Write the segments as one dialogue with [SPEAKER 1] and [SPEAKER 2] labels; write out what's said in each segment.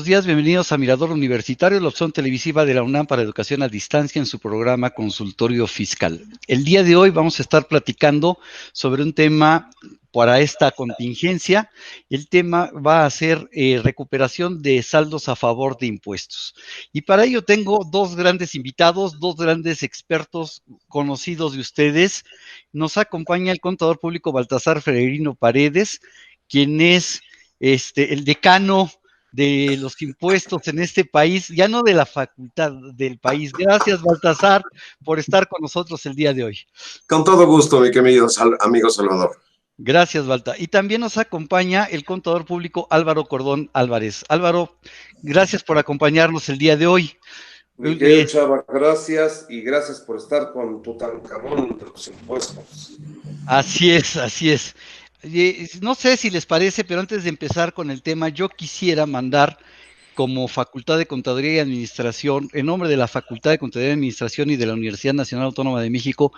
[SPEAKER 1] buenos días, bienvenidos a Mirador Universitario, la opción televisiva de la UNAM para educación a distancia en su programa Consultorio Fiscal. El día de hoy vamos a estar platicando sobre un tema para esta contingencia. El tema va a ser recuperación de saldos a favor de impuestos. Y para ello tengo dos grandes invitados, dos grandes expertos conocidos de ustedes. Nos acompaña el contador público Baltasar Ferreirino Paredes, quien es el decano de los impuestos en este país, ya no de la facultad, del país. Gracias, Baltasar, por estar con nosotros el día de hoy.
[SPEAKER 2] Con todo gusto, mi querido amigo Salvador.
[SPEAKER 1] Gracias, Balta. Y también nos acompaña el contador público Álvaro Cordón Álvarez. Álvaro, gracias por acompañarnos el día de hoy.
[SPEAKER 3] Mi querido Chava, gracias y gracias por estar con Tutankamón de los impuestos.
[SPEAKER 1] Así es, así es. No sé si les parece, pero antes de empezar con el tema, yo quisiera mandar como Facultad de Contaduría y Administración, en nombre de la Facultad de Contaduría y Administración y de la Universidad Nacional Autónoma de México,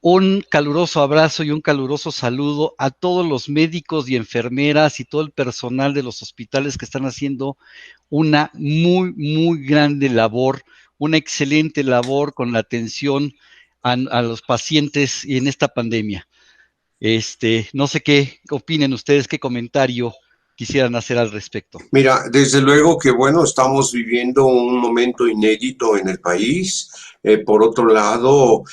[SPEAKER 1] un caluroso abrazo y un caluroso saludo a todos los médicos y enfermeras y todo el personal de los hospitales que están haciendo una muy, muy grande labor, una excelente labor con la atención a los pacientes en esta pandemia. No sé qué opinen ustedes, qué comentario quisieran hacer al respecto.
[SPEAKER 2] Mira, desde luego que, bueno, estamos viviendo un momento inédito en el país. Por otro lado,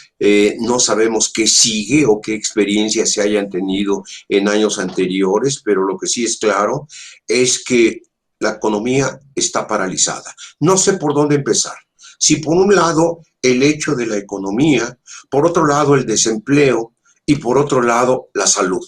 [SPEAKER 2] no sabemos qué sigue o qué experiencias se hayan tenido en años anteriores, pero lo que sí es claro es que la economía está paralizada. No sé por dónde empezar. Si por un lado el hecho de la economía, por otro lado el desempleo y por otro lado la salud.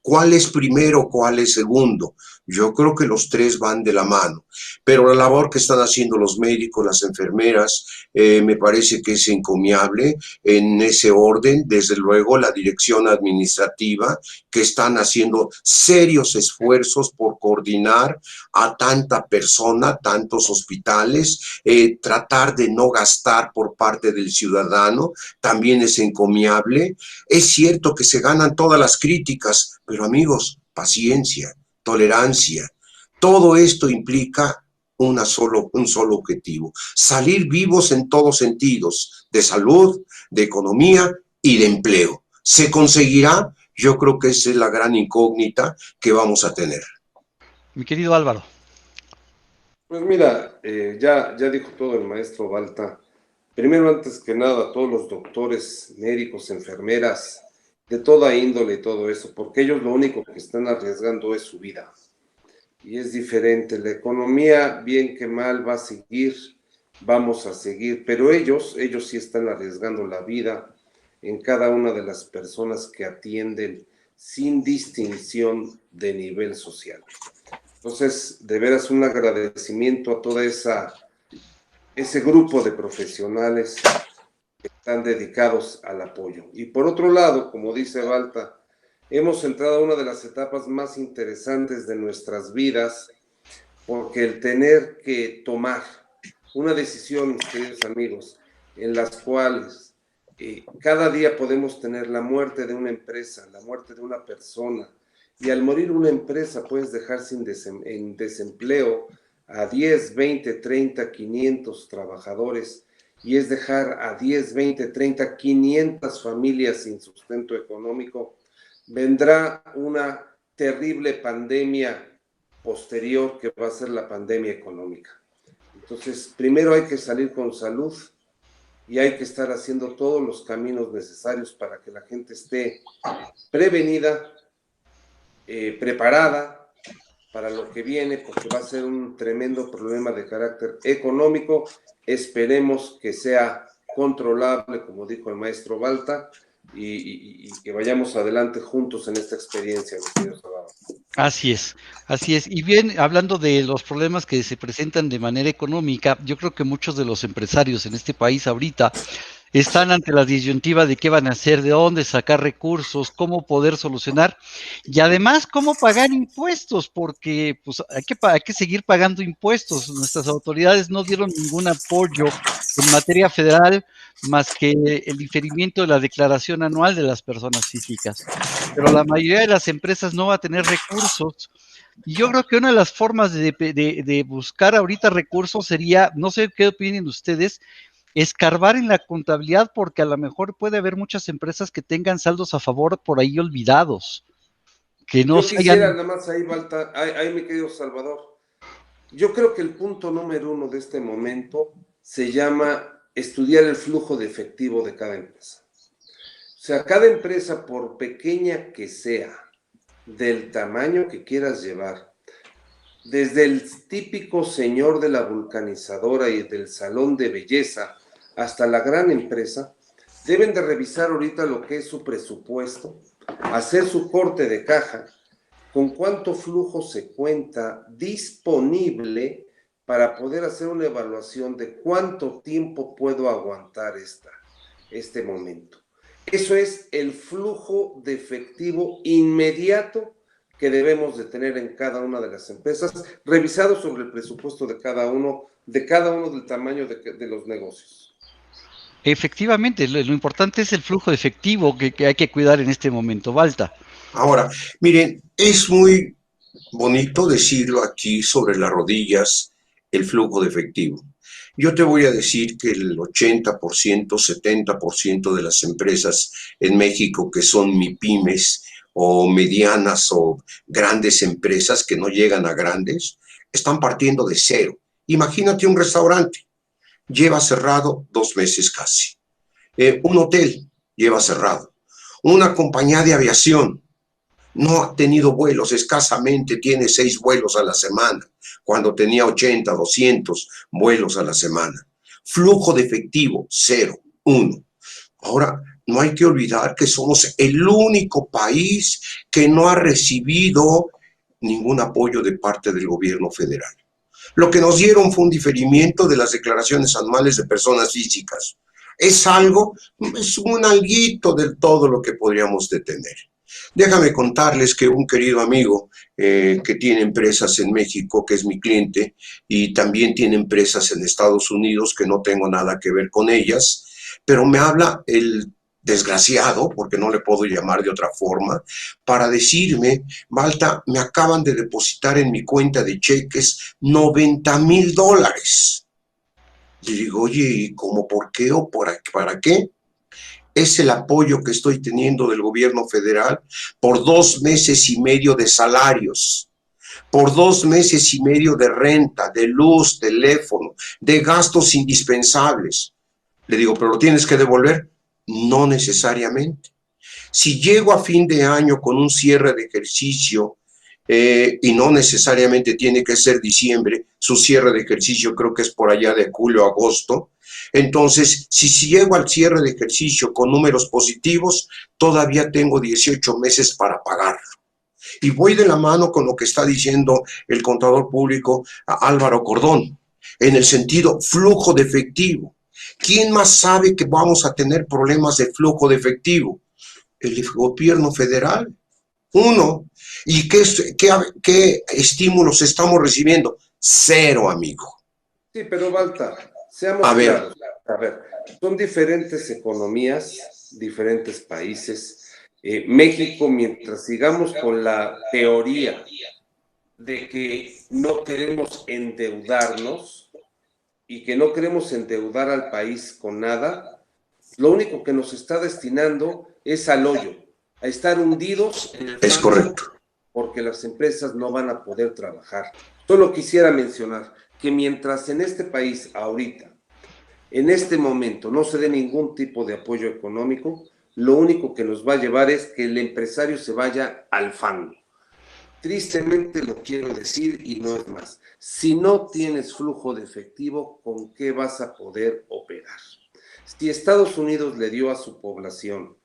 [SPEAKER 2] ¿Cuál es primero, cuál es segundo? Yo creo que los tres van de la mano, pero la labor que están haciendo los médicos, las enfermeras, me parece que es encomiable en ese orden. Desde luego la dirección administrativa, que están haciendo serios esfuerzos por coordinar a tanta persona, tantos hospitales, tratar de no gastar por parte del ciudadano, también es encomiable. Es cierto que se ganan todas las críticas, pero amigos, paciencia, tolerancia. Todo esto implica un solo objetivo: salir vivos en todos sentidos, de salud, de economía y de empleo. ¿Se conseguirá? Yo creo que esa es la gran incógnita que vamos a tener.
[SPEAKER 1] Mi querido Álvaro.
[SPEAKER 3] Pues mira, ya dijo todo el maestro Balta. Primero, antes que nada, todos los doctores, médicos, enfermeras, de toda índole y todo eso, porque ellos lo único que están arriesgando es su vida. Y es diferente. La economía, bien que mal, va a seguir, vamos a seguir, pero ellos sí están arriesgando la vida en cada una de las personas que atienden sin distinción de nivel social. Entonces, de veras un agradecimiento a toda ese grupo de profesionales que están dedicados al apoyo. Y por otro lado, como dice Balta, hemos entrado a una de las etapas más interesantes de nuestras vidas, porque el tener que tomar una decisión, mis queridos amigos, en las cuales cada día podemos tener la muerte de una empresa, la muerte de una persona, y al morir una empresa puedes dejar en desempleo a 10, 20, 30, 500 trabajadores, y es dejar a 10, 20, 30, 500 familias sin sustento económico. Vendrá una terrible pandemia posterior que va a ser la pandemia económica. Entonces, primero hay que salir con salud y hay que estar haciendo todos los caminos necesarios para que la gente esté prevenida, preparada para lo que viene, porque va a ser un tremendo problema de carácter económico. Esperemos que sea controlable, como dijo el maestro Balta, y que vayamos adelante juntos en esta experiencia, mis queridos abogados.
[SPEAKER 1] Así es, así es. Y bien, hablando de los problemas que se presentan de manera económica, yo creo que muchos de los empresarios en este país ahorita están ante la disyuntiva de qué van a hacer, de dónde sacar recursos, cómo poder solucionar y además cómo pagar impuestos, porque pues hay que seguir pagando impuestos. Nuestras autoridades no dieron ningún apoyo en materia federal más que el diferimiento de la declaración anual de las personas físicas. pero la mayoría de las empresas no va a tener recursos. Y yo creo que una de las formas de buscar ahorita recursos sería, no sé qué opinen ustedes, escarbar en la contabilidad, porque a lo mejor puede haber muchas empresas que tengan saldos a favor por ahí olvidados, que no
[SPEAKER 3] Yo
[SPEAKER 1] se
[SPEAKER 3] quisiera
[SPEAKER 1] hayan...
[SPEAKER 3] nada más ahí, Balta, ahí mi querido Salvador. Yo creo que el punto número uno de este momento se llama estudiar el flujo de efectivo de cada empresa. O sea, cada empresa, por pequeña que sea, del tamaño que quieras llevar, desde el típico señor de la vulcanizadora y del salón de belleza hasta la gran empresa, deben de revisar ahorita lo que es su presupuesto, hacer su corte de caja, con cuánto flujo se cuenta disponible para poder hacer una evaluación de cuánto tiempo puedo aguantar este momento. Eso es el flujo de efectivo inmediato que debemos de tener en cada una de las empresas, revisado sobre el presupuesto de cada uno del tamaño de los negocios.
[SPEAKER 1] Efectivamente, lo importante es el flujo de efectivo que hay que cuidar en este momento, Balta.
[SPEAKER 2] Ahora, miren, es muy bonito decirlo aquí sobre las rodillas, el flujo de efectivo. Yo te voy a decir que el 80%, 70% de las empresas en México que son MIPYMES o medianas o grandes empresas que no llegan a grandes, están partiendo de cero. Imagínate un restaurante, lleva cerrado 2 meses casi. Un hotel lleva cerrado. Una compañía de aviación no ha tenido vuelos, escasamente tiene 6 vuelos a la semana, cuando tenía 80, 200 vuelos a la semana. Flujo de efectivo, 0, 1. Ahora, no hay que olvidar que somos el único país que no ha recibido ningún apoyo de parte del gobierno federal. Lo que nos dieron fue un diferimiento de las declaraciones anuales de personas físicas. Es algo, es un alguito de todo lo que podríamos detener. Déjame contarles que un querido amigo que tiene empresas en México, que es mi cliente, y también tiene empresas en Estados Unidos, que no tengo nada que ver con ellas, pero me habla el desgraciado, porque no le puedo llamar de otra forma, para decirme, Balta, me acaban de depositar en mi cuenta de cheques $90,000. Le digo, oye, ¿y cómo por qué o para qué? Es el apoyo que estoy teniendo del gobierno federal por 2 meses y medio de salarios, por 2 meses y medio de renta, de luz, teléfono, de gastos indispensables. Le digo, ¿pero lo tienes que devolver? No necesariamente. Si llego a fin de año con un cierre de ejercicio, y no necesariamente tiene que ser diciembre, su cierre de ejercicio creo que es por allá de julio a agosto, entonces si llego al cierre de ejercicio con números positivos, todavía tengo 18 meses para pagarlo. Y voy de la mano con lo que está diciendo el contador público Álvaro Cordón, en el sentido flujo de efectivo. ¿Quién más sabe que vamos a tener problemas de flujo de efectivo? El gobierno federal. Uno. ¿Y qué estímulos estamos recibiendo? 0, amigo.
[SPEAKER 3] Sí, pero Balta, seamos
[SPEAKER 2] A ver,
[SPEAKER 3] claros. A ver, son diferentes economías, diferentes países. México, mientras sigamos con la teoría de que no queremos endeudarnos y que no queremos endeudar al país con nada, lo único que nos está destinando es al hoyo, a estar hundidos en el
[SPEAKER 2] es correcto.
[SPEAKER 3] porque las empresas no van a poder trabajar. Solo quisiera mencionar que mientras en este país ahorita, en este momento, no se dé ningún tipo de apoyo económico, lo único que nos va a llevar es que el empresario se vaya al fango. Tristemente lo quiero decir y no es más. Si no tienes flujo de efectivo, ¿con qué vas a poder operar? Si Estados Unidos le dio a su población,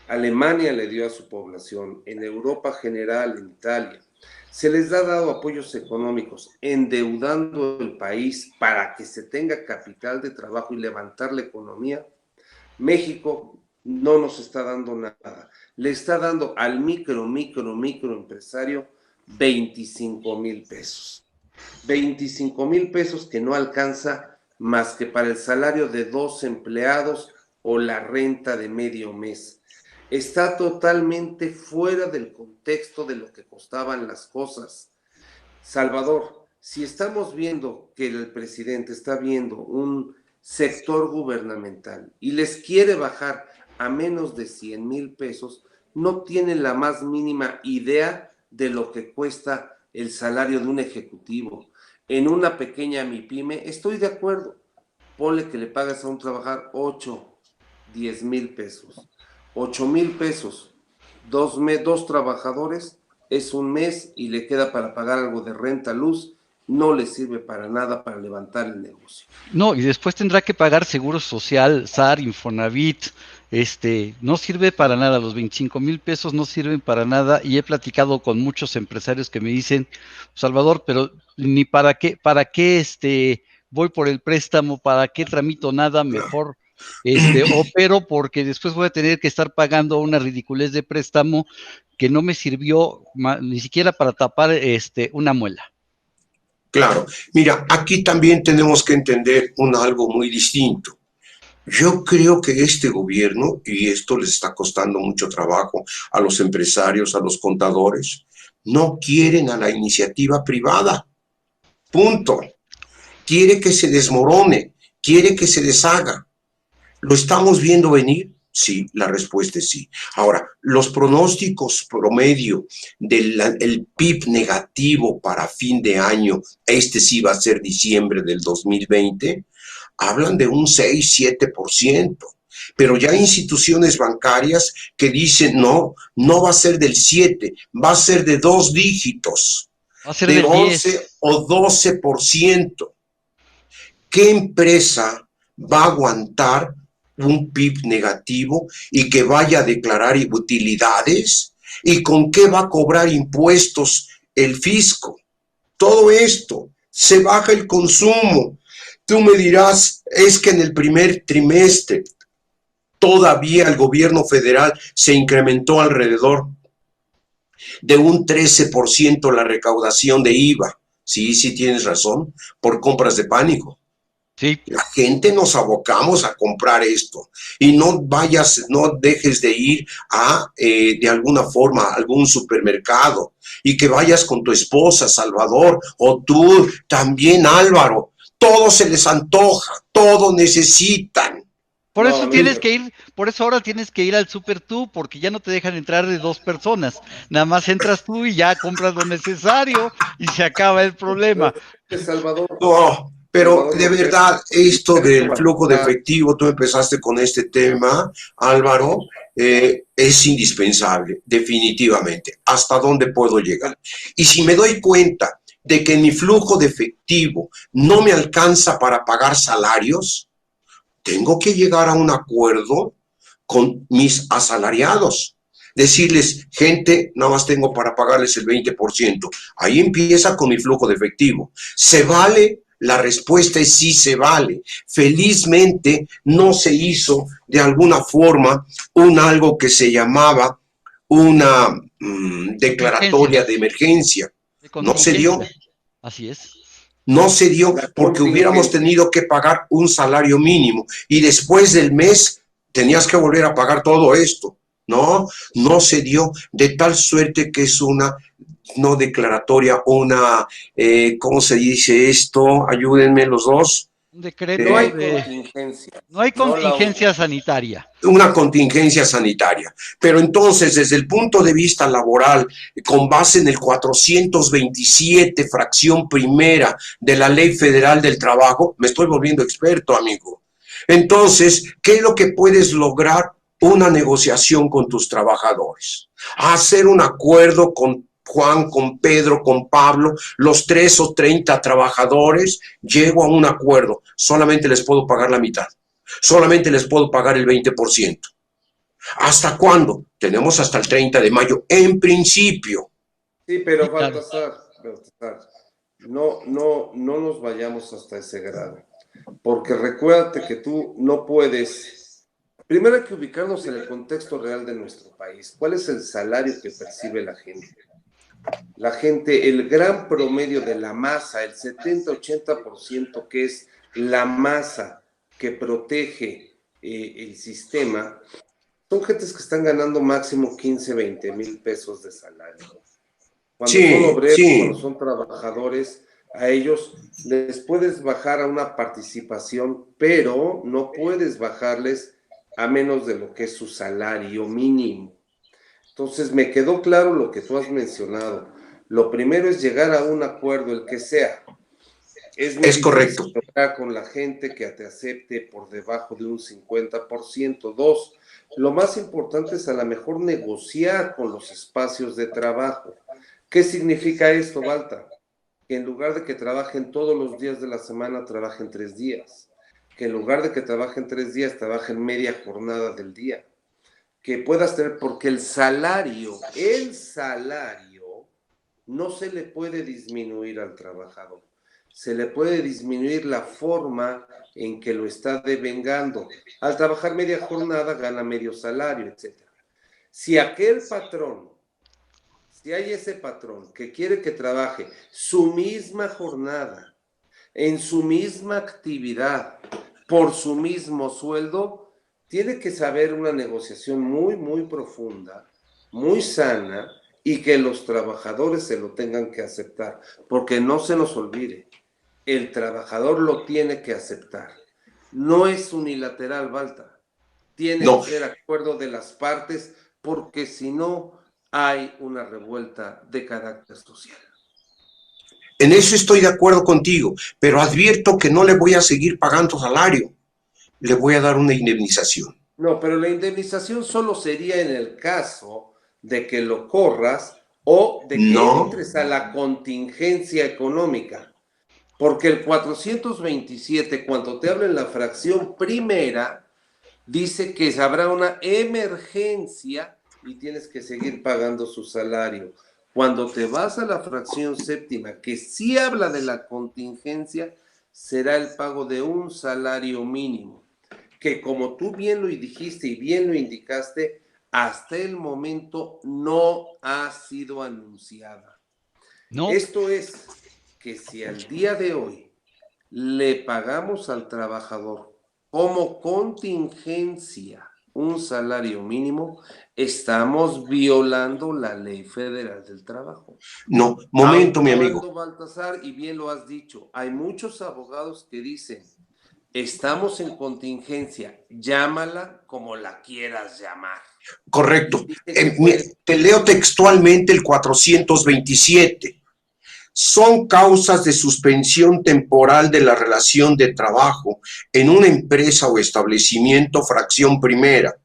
[SPEAKER 3] Alemania le dio a su población, en Europa general, en Italia, se les ha dado apoyos económicos, endeudando el país para que se tenga capital de trabajo y levantar la economía. México no nos está dando nada. Le está dando al micro empresario 25,000 pesos. 25,000 pesos que no alcanza más que para el salario de 2 empleados o la renta de medio mes. está totalmente fuera del contexto de lo que costaban las cosas. Salvador, si estamos viendo que el presidente está viendo un sector gubernamental y les quiere bajar a menos de 100,000 pesos, no tienen la más mínima idea de lo que cuesta el salario de un ejecutivo. En una pequeña MIPYME, estoy de acuerdo, ponle que le pagas a un trabajador 8, 10,000 pesos. 8,000 pesos, dos trabajadores, es un mes y le queda para pagar algo de renta, luz, no le sirve para nada para levantar el negocio.
[SPEAKER 1] No, y después tendrá que pagar seguro social, SAR, Infonavit, no sirve para nada, los 25,000 pesos no sirven para nada, y he platicado con muchos empresarios que me dicen, Salvador, pero ni para qué voy por el préstamo, para qué tramito nada, mejor opero, porque después voy a tener que estar pagando una ridiculez de préstamo que no me sirvió ni siquiera para tapar una muela.
[SPEAKER 2] Claro, mira, aquí también tenemos que entender algo muy distinto. Yo creo que este gobierno, y esto les está costando mucho trabajo a los empresarios, a los contadores, no quieren a la iniciativa privada. Punto. Quiere que se desmorone, quiere que se deshaga. ¿Lo estamos viendo venir? Sí, la respuesta es sí. Ahora, los pronósticos promedio del PIB negativo para fin de año, sí va a ser diciembre del 2020, hablan de un 6-7%. Pero ya hay instituciones bancarias que dicen no va a ser del 7, va a ser de 2 dígitos,
[SPEAKER 1] Va a ser
[SPEAKER 2] de
[SPEAKER 1] del
[SPEAKER 2] 11
[SPEAKER 1] 10.
[SPEAKER 2] o 12%. ¿Qué empresa va a aguantar un PIB negativo y que vaya a declarar utilidades? ¿Y con qué va a cobrar impuestos el fisco? Todo esto, se baja el consumo. Tú me dirás, es que en el primer trimestre todavía el gobierno federal se incrementó alrededor de un 13% la recaudación de IVA. Sí, sí tienes razón, por compras de pánico.
[SPEAKER 1] Sí.
[SPEAKER 2] La gente nos abocamos a comprar esto y no dejes de ir de alguna forma a algún supermercado y que vayas con tu esposa, Salvador, o tú también, Álvaro. Todo se les antoja, todo necesitan.
[SPEAKER 1] Por eso ahora tienes que ir al súper tú, porque ya no te dejan entrar de 2 personas. Nada más entras tú y ya compras lo necesario y se acaba el problema.
[SPEAKER 3] Salvador.
[SPEAKER 2] No, pero de verdad, esto del flujo de efectivo, tú empezaste con este tema, Álvaro, es indispensable, definitivamente. ¿Hasta dónde puedo llegar? Y si me doy cuenta de que mi flujo de efectivo no me alcanza para pagar salarios, tengo que llegar a un acuerdo con mis asalariados. Decirles, gente, nada más tengo para pagarles el 20%. Ahí empieza con mi flujo de efectivo. ¿Se vale? La respuesta es sí, se vale. Felizmente no se hizo de alguna forma algo que se llamaba una declaratoria de emergencia. No se dio.
[SPEAKER 1] Así es.
[SPEAKER 2] No se dio porque hubiéramos tenido que pagar un salario mínimo y después del mes tenías que volver a pagar todo esto. No se dio, de tal suerte que es una no declaratoria, ¿cómo se dice esto? Ayúdenme los dos.
[SPEAKER 1] Un decreto
[SPEAKER 3] no hay contingencia.
[SPEAKER 1] No hay contingencia sanitaria.
[SPEAKER 2] Una contingencia sanitaria. Pero entonces, desde el punto de vista laboral, con base en el 427, fracción primera de la Ley Federal del Trabajo, me estoy volviendo experto, amigo. Entonces, ¿qué es lo que puedes lograr? Una negociación con tus trabajadores. Hacer un acuerdo con Juan, con Pedro, con Pablo, los 3 o 30 trabajadores, llego a un acuerdo. Solamente les puedo pagar la mitad. Solamente les puedo pagar el 20%. ¿Hasta cuándo? Tenemos hasta el 30 de mayo, en principio.
[SPEAKER 3] Sí, pero Baltasar, no nos vayamos hasta ese grado. Porque recuérdate que tú no puedes. Primero hay que ubicarnos en el contexto real de nuestro país. ¿Cuál es el salario que percibe la gente? La gente, el gran promedio de la masa, el 70-80% que es la masa que protege el sistema, son gentes que están ganando máximo 15, 20 mil pesos de salario. Cuando
[SPEAKER 2] Sí,
[SPEAKER 3] son obreros,
[SPEAKER 2] sí.
[SPEAKER 3] cuando son trabajadores, a ellos les puedes bajar a una participación, pero no puedes bajarles a menos de lo que es su salario mínimo. Entonces, me quedó claro lo que tú has mencionado. Lo primero es llegar a un acuerdo, el que sea. Es muy
[SPEAKER 2] Es correcto.
[SPEAKER 3] difícil lograr con la gente que te acepte por debajo de un 50%. Dos, lo más importante es a lo mejor negociar con los espacios de trabajo. ¿Qué significa esto, Balta? Que en lugar de que trabajen todos los días de la semana, trabajen 3 días. Que en lugar de que trabajen 3 días, trabajen media jornada del día. Que puedas tener, porque el salario no se le puede disminuir al trabajador. Se le puede disminuir la forma en que lo está devengando. Al trabajar media jornada gana medio salario, etc. Si aquel patrón, si hay ese patrón que quiere que trabaje su misma jornada, en su misma actividad, por su mismo sueldo, tiene que saber una negociación muy, muy profunda, muy sana, y que los trabajadores se lo tengan que aceptar, porque no se nos olvide, el trabajador lo tiene que aceptar. No es unilateral, Balta. Tiene que
[SPEAKER 2] No,
[SPEAKER 3] ser acuerdo de las partes, porque si no, hay una revuelta de carácter social.
[SPEAKER 2] en eso estoy de acuerdo contigo, pero advierto que no le voy a seguir pagando salario, le voy a dar una indemnización.
[SPEAKER 3] No, pero la indemnización solo sería en el caso de que lo corras o de que
[SPEAKER 2] No,
[SPEAKER 3] entres a la contingencia económica. Porque el 427, cuando te habla en la fracción primera, dice que habrá una emergencia y tienes que seguir pagando su salario. Cuando te vas a la fracción séptima, que sí habla de la contingencia, será el pago de un salario mínimo, que como tú bien lo dijiste y bien lo indicaste, hasta el momento no ha sido anunciada.
[SPEAKER 1] No,
[SPEAKER 3] Esto es que si al día de hoy le pagamos al trabajador como contingencia un salario mínimo, estamos violando la ley federal del trabajo.
[SPEAKER 2] no,
[SPEAKER 3] Aun
[SPEAKER 2] momento, mi amigo.
[SPEAKER 3] cuando, Baltasar, y bien lo has dicho, hay muchos abogados que dicen, estamos en contingencia, llámala como la quieras llamar. Y
[SPEAKER 2] Correcto.
[SPEAKER 3] dice que puede...
[SPEAKER 2] Te leo textualmente el 427. Son causas de suspensión temporal de la relación de trabajo en una empresa o establecimiento, fracción primera.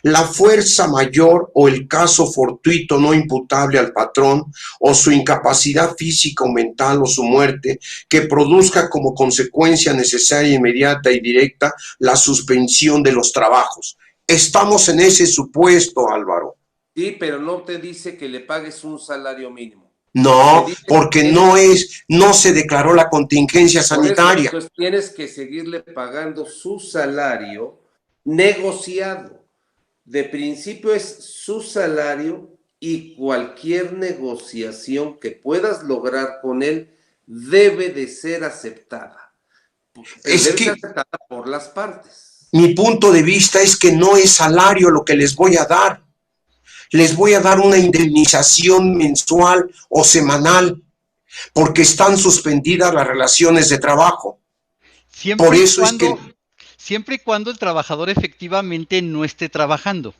[SPEAKER 2] La fuerza mayor o el caso fortuito no imputable al patrón o su incapacidad física o mental o su muerte que produzca como consecuencia necesaria, inmediata y directa la suspensión de los trabajos. Estamos en ese supuesto, Álvaro.
[SPEAKER 3] Sí, pero no te dice que le pagues un salario mínimo. Te
[SPEAKER 2] No,
[SPEAKER 3] dice que
[SPEAKER 2] porque
[SPEAKER 3] tienes,
[SPEAKER 2] no se declaró la contingencia
[SPEAKER 3] por eso,
[SPEAKER 2] sanitaria.
[SPEAKER 3] entonces tienes que seguirle pagando su salario negociado. De principio es su salario y cualquier negociación que puedas lograr con él debe de ser aceptada, pero
[SPEAKER 2] Es
[SPEAKER 3] debe ser
[SPEAKER 2] que
[SPEAKER 3] aceptada por las partes.
[SPEAKER 2] mi punto de vista es que no es salario lo que les voy a dar. Les voy a dar una indemnización mensual o semanal porque están suspendidas las relaciones de trabajo. Por
[SPEAKER 1] siempre y
[SPEAKER 2] eso es
[SPEAKER 1] cuando,
[SPEAKER 2] que,
[SPEAKER 1] siempre y cuando el trabajador efectivamente no esté trabajando.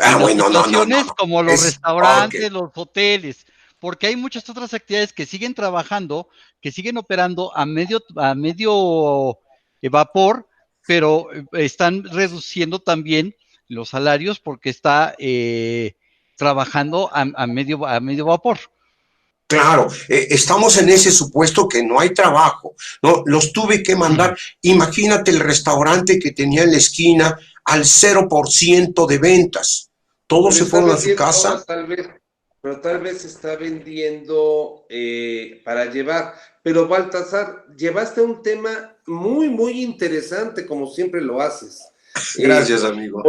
[SPEAKER 1] En las
[SPEAKER 2] bueno, no, no, no,
[SPEAKER 1] situaciones
[SPEAKER 2] no.
[SPEAKER 1] como los
[SPEAKER 2] Es, ok,
[SPEAKER 1] restaurantes, los hoteles, porque hay muchas otras actividades que siguen trabajando, que siguen operando a medio vapor, pero están reduciendo también los salarios porque está trabajando a medio vapor.
[SPEAKER 2] claro, estamos en ese supuesto que no hay trabajo, ¿no? Los tuve que mandar. Imagínate el restaurante que tenía en la esquina al 0% de ventas. Todos
[SPEAKER 3] Pero
[SPEAKER 2] se
[SPEAKER 3] está
[SPEAKER 2] fueron a su
[SPEAKER 3] vendiendo
[SPEAKER 2] casa.
[SPEAKER 3] ahora pero tal vez está vendiendo para llevar. Pero Baltasar, llevaste un tema muy, muy interesante, como siempre lo haces.
[SPEAKER 2] Gracias, amigo.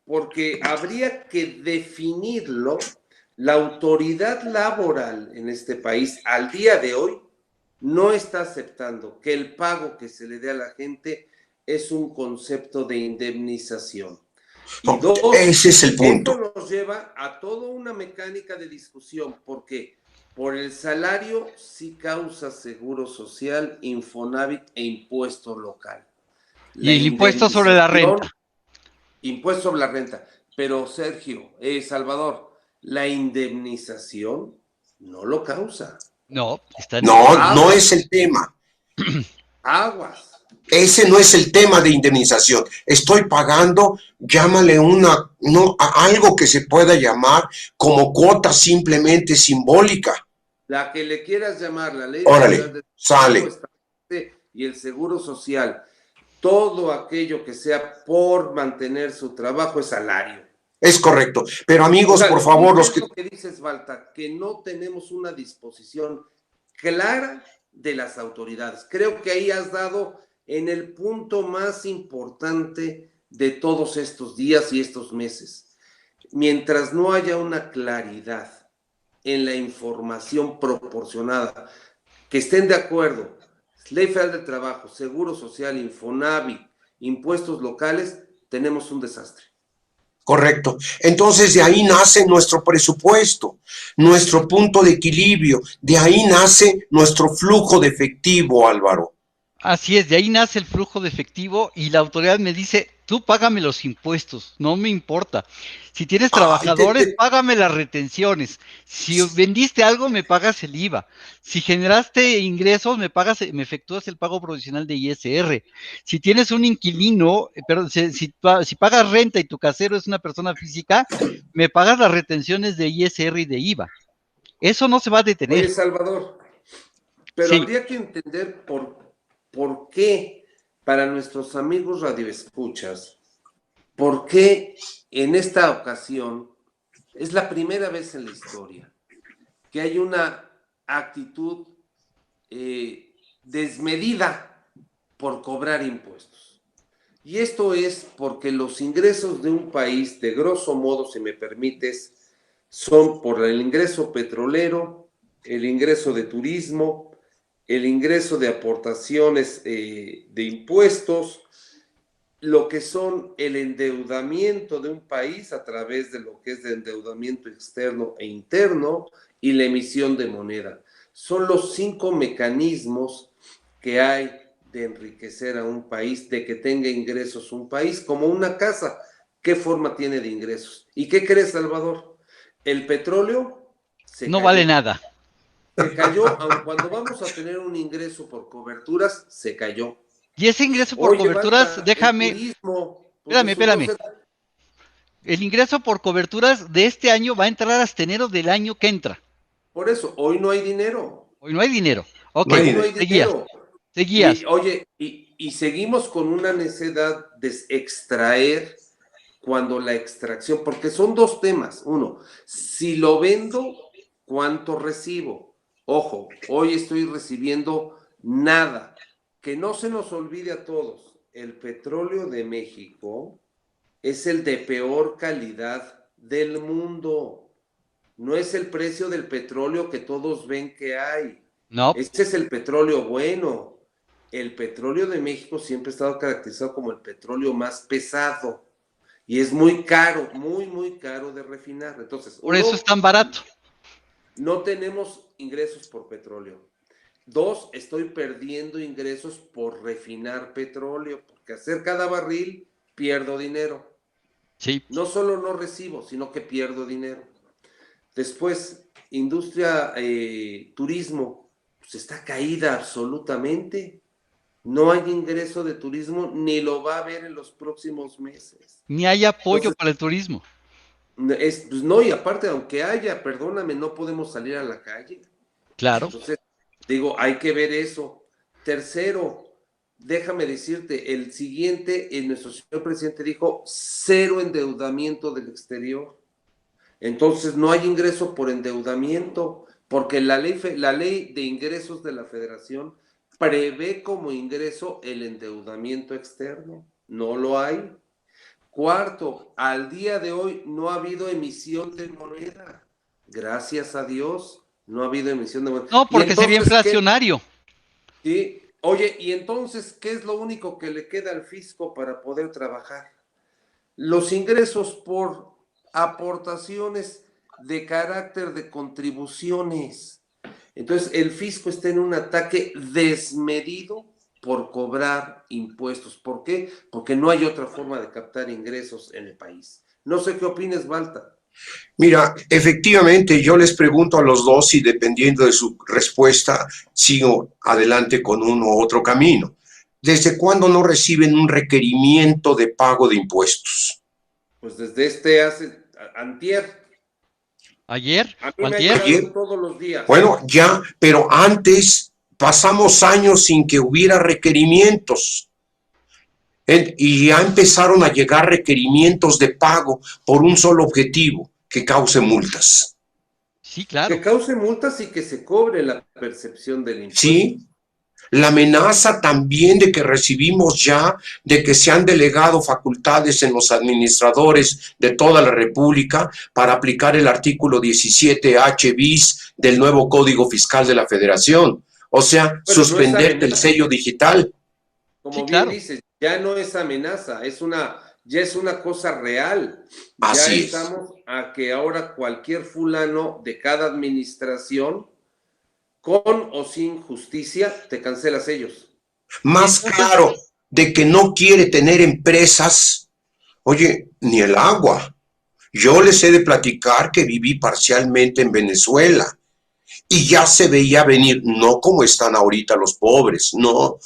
[SPEAKER 3] Porque habría que definirlo. La autoridad laboral en este país al día de hoy no está aceptando que el pago que se le dé a la gente es un concepto de indemnización. Y dos,
[SPEAKER 2] ese es el
[SPEAKER 3] esto
[SPEAKER 2] punto.
[SPEAKER 3] nos lleva a toda una mecánica de discusión, porque por el salario sí causa seguro social, Infonavit e impuesto local.
[SPEAKER 1] Y
[SPEAKER 3] La
[SPEAKER 1] el impuesto sobre la
[SPEAKER 3] indemnización,
[SPEAKER 1] renta.
[SPEAKER 3] impuesto sobre la renta. Pero Sergio, Salvador, la indemnización no lo causa.
[SPEAKER 1] No, está en el
[SPEAKER 2] No, no
[SPEAKER 3] Aguas,
[SPEAKER 2] es el tema.
[SPEAKER 3] aguas.
[SPEAKER 2] Ese no es el tema de indemnización. Estoy pagando, llámale algo que se pueda llamar como cuota simplemente simbólica.
[SPEAKER 3] La que le quieras llamar, la Ley Federal
[SPEAKER 2] Órale,
[SPEAKER 3] del Trabajo
[SPEAKER 2] sale.
[SPEAKER 3] establece y el Seguro Social, todo aquello que sea por mantener su trabajo es salario.
[SPEAKER 2] Es correcto. Pero
[SPEAKER 3] O
[SPEAKER 2] amigos,
[SPEAKER 3] sea,
[SPEAKER 2] por
[SPEAKER 3] lo
[SPEAKER 2] favor,
[SPEAKER 3] triste
[SPEAKER 2] los
[SPEAKER 3] es
[SPEAKER 2] que...
[SPEAKER 3] lo que dices, Balta, que no tenemos una disposición clara de las autoridades. Creo que ahí has dado en el punto más importante de todos estos días y estos meses. Mientras no haya una claridad en la información proporcionada, que estén de acuerdo, Ley Federal del Trabajo, Seguro Social, Infonavit, impuestos locales, tenemos un desastre.
[SPEAKER 2] Correcto. Entonces de ahí nace nuestro presupuesto, nuestro punto de equilibrio, de ahí nace nuestro flujo de efectivo, Álvaro.
[SPEAKER 1] Así es, de ahí nace el flujo de efectivo y la autoridad me dice, tú págame los impuestos, no me importa. Si tienes
[SPEAKER 2] Ay,
[SPEAKER 1] trabajadores, págame las retenciones. Si vendiste algo, me pagas el IVA. Si generaste ingresos, me efectúas el pago provisional de ISR. Si tienes un inquilino, pero si pagas renta y tu casero es una persona física, me pagas las retenciones de ISR y de IVA. Eso no se va a detener.
[SPEAKER 3] Oye, Salvador, pero
[SPEAKER 1] Sí,
[SPEAKER 3] habría que entender por qué, para nuestros amigos radioescuchas, por qué en esta ocasión es la primera vez en la historia que hay una actitud desmedida por cobrar impuestos. Y esto es porque los ingresos de un país, de grosso modo, si me permites, son por el ingreso petrolero, el ingreso de turismo, el ingreso de aportaciones de impuestos, lo que son el endeudamiento de un país a través de lo que es de endeudamiento externo e interno y la emisión de moneda. Son los 5 mecanismos que hay de enriquecer a un país, de que tenga ingresos un país, como una casa. ¿Qué forma tiene de ingresos? ¿Y qué crees, Salvador? El petróleo se
[SPEAKER 1] no vale
[SPEAKER 3] cayó.
[SPEAKER 1] nada.
[SPEAKER 3] Se cayó, aun cuando vamos a tener un ingreso por coberturas, se cayó.
[SPEAKER 1] Y ese ingreso por
[SPEAKER 3] Oye,
[SPEAKER 1] coberturas,
[SPEAKER 3] Balta, el
[SPEAKER 1] déjame,
[SPEAKER 3] turismo, pues resultó
[SPEAKER 1] espérame.
[SPEAKER 3] ser.
[SPEAKER 1] El ingreso por coberturas de este año va a entrar hasta enero del año que entra.
[SPEAKER 3] Por eso, hoy no hay dinero.
[SPEAKER 1] Hoy no hay dinero. Ok,
[SPEAKER 2] No hay
[SPEAKER 3] Hoy no
[SPEAKER 2] dinero.
[SPEAKER 3] hay
[SPEAKER 1] seguías,
[SPEAKER 3] dinero.
[SPEAKER 1] seguías.
[SPEAKER 3] Y oye, y seguimos con una necesidad de extraer cuando la extracción, porque son dos temas. Uno, si lo vendo, ¿cuánto recibo? Ojo, hoy estoy recibiendo nada. Que no se nos olvide a todos, el petróleo de México es el de peor calidad del mundo. No es el precio del petróleo que todos ven que hay.
[SPEAKER 1] No,
[SPEAKER 3] Este es el petróleo bueno. El petróleo de México siempre ha estado caracterizado como el petróleo más pesado y es muy caro, muy, muy caro de refinar. Entonces,
[SPEAKER 1] por eso es
[SPEAKER 3] uno,
[SPEAKER 1] tan barato.
[SPEAKER 3] no tenemos ingresos por petróleo. Dos, estoy perdiendo ingresos por refinar petróleo, porque hacer cada barril pierdo dinero.
[SPEAKER 1] Sí,
[SPEAKER 3] No solo no recibo, sino que pierdo dinero. Después, industria, turismo, pues está caída absolutamente. No hay ingreso de turismo, ni lo va a haber en los próximos meses.
[SPEAKER 1] ni hay apoyo
[SPEAKER 3] Entonces,
[SPEAKER 1] para el turismo.
[SPEAKER 3] pues no, y aparte, aunque haya, perdóname, no podemos salir a la calle.
[SPEAKER 1] Claro.
[SPEAKER 3] Entonces, digo, hay que ver eso. Tercero, déjame decirte, el siguiente, nuestro señor presidente dijo, cero endeudamiento del exterior. Entonces no hay ingreso por endeudamiento, porque la ley de ingresos de la federación prevé como ingreso el endeudamiento externo. No lo hay. Cuarto, al día de hoy no ha habido emisión de moneda. Gracias a Dios, no ha habido emisión de moneda.
[SPEAKER 1] No,
[SPEAKER 3] Y
[SPEAKER 1] porque sería
[SPEAKER 3] entonces, ¿qué?
[SPEAKER 1] inflacionario.
[SPEAKER 3] Sí. Oye, y entonces, ¿qué es lo único que le queda al fisco para poder trabajar? los ingresos por aportaciones de carácter de contribuciones. Entonces, el fisco está en un ataque desmedido por cobrar impuestos. ¿Por qué? Porque no hay otra forma de captar ingresos en el país. No sé qué opines, Balta.
[SPEAKER 2] Mira, efectivamente, yo les pregunto a los dos y dependiendo de su respuesta, sigo adelante con uno u otro camino. ¿Desde cuándo no reciben un requerimiento de pago de impuestos?
[SPEAKER 3] Pues desde antier.
[SPEAKER 1] ¿Ayer?
[SPEAKER 3] A
[SPEAKER 1] ¿O
[SPEAKER 3] mí me ha
[SPEAKER 1] antier?
[SPEAKER 3] llegado todos los días.
[SPEAKER 2] Bueno, ya, pero antes pasamos años sin que hubiera requerimientos. Y ya empezaron a llegar requerimientos de pago por un solo objetivo, que cause multas.
[SPEAKER 1] Sí, claro.
[SPEAKER 3] Que cause multas y que se cobre la percepción del impuesto.
[SPEAKER 2] Sí, la amenaza también de que recibimos ya, de que se han delegado facultades en los administradores de toda la República para aplicar el artículo 17H bis del nuevo Código Fiscal de la Federación. O sea, bueno, suspenderte el sello digital.
[SPEAKER 3] Como sí, bien claro. Dices, ya no es amenaza, ya es una cosa real.
[SPEAKER 2] Así
[SPEAKER 3] ya estamos a que ahora cualquier fulano de cada administración, con o sin justicia, te cancela sellos.
[SPEAKER 2] Más claro, de que no quiere tener empresas, oye, ni el agua. Yo les he de platicar que viví parcialmente en Venezuela y ya se veía venir, no como están ahorita los pobres, no,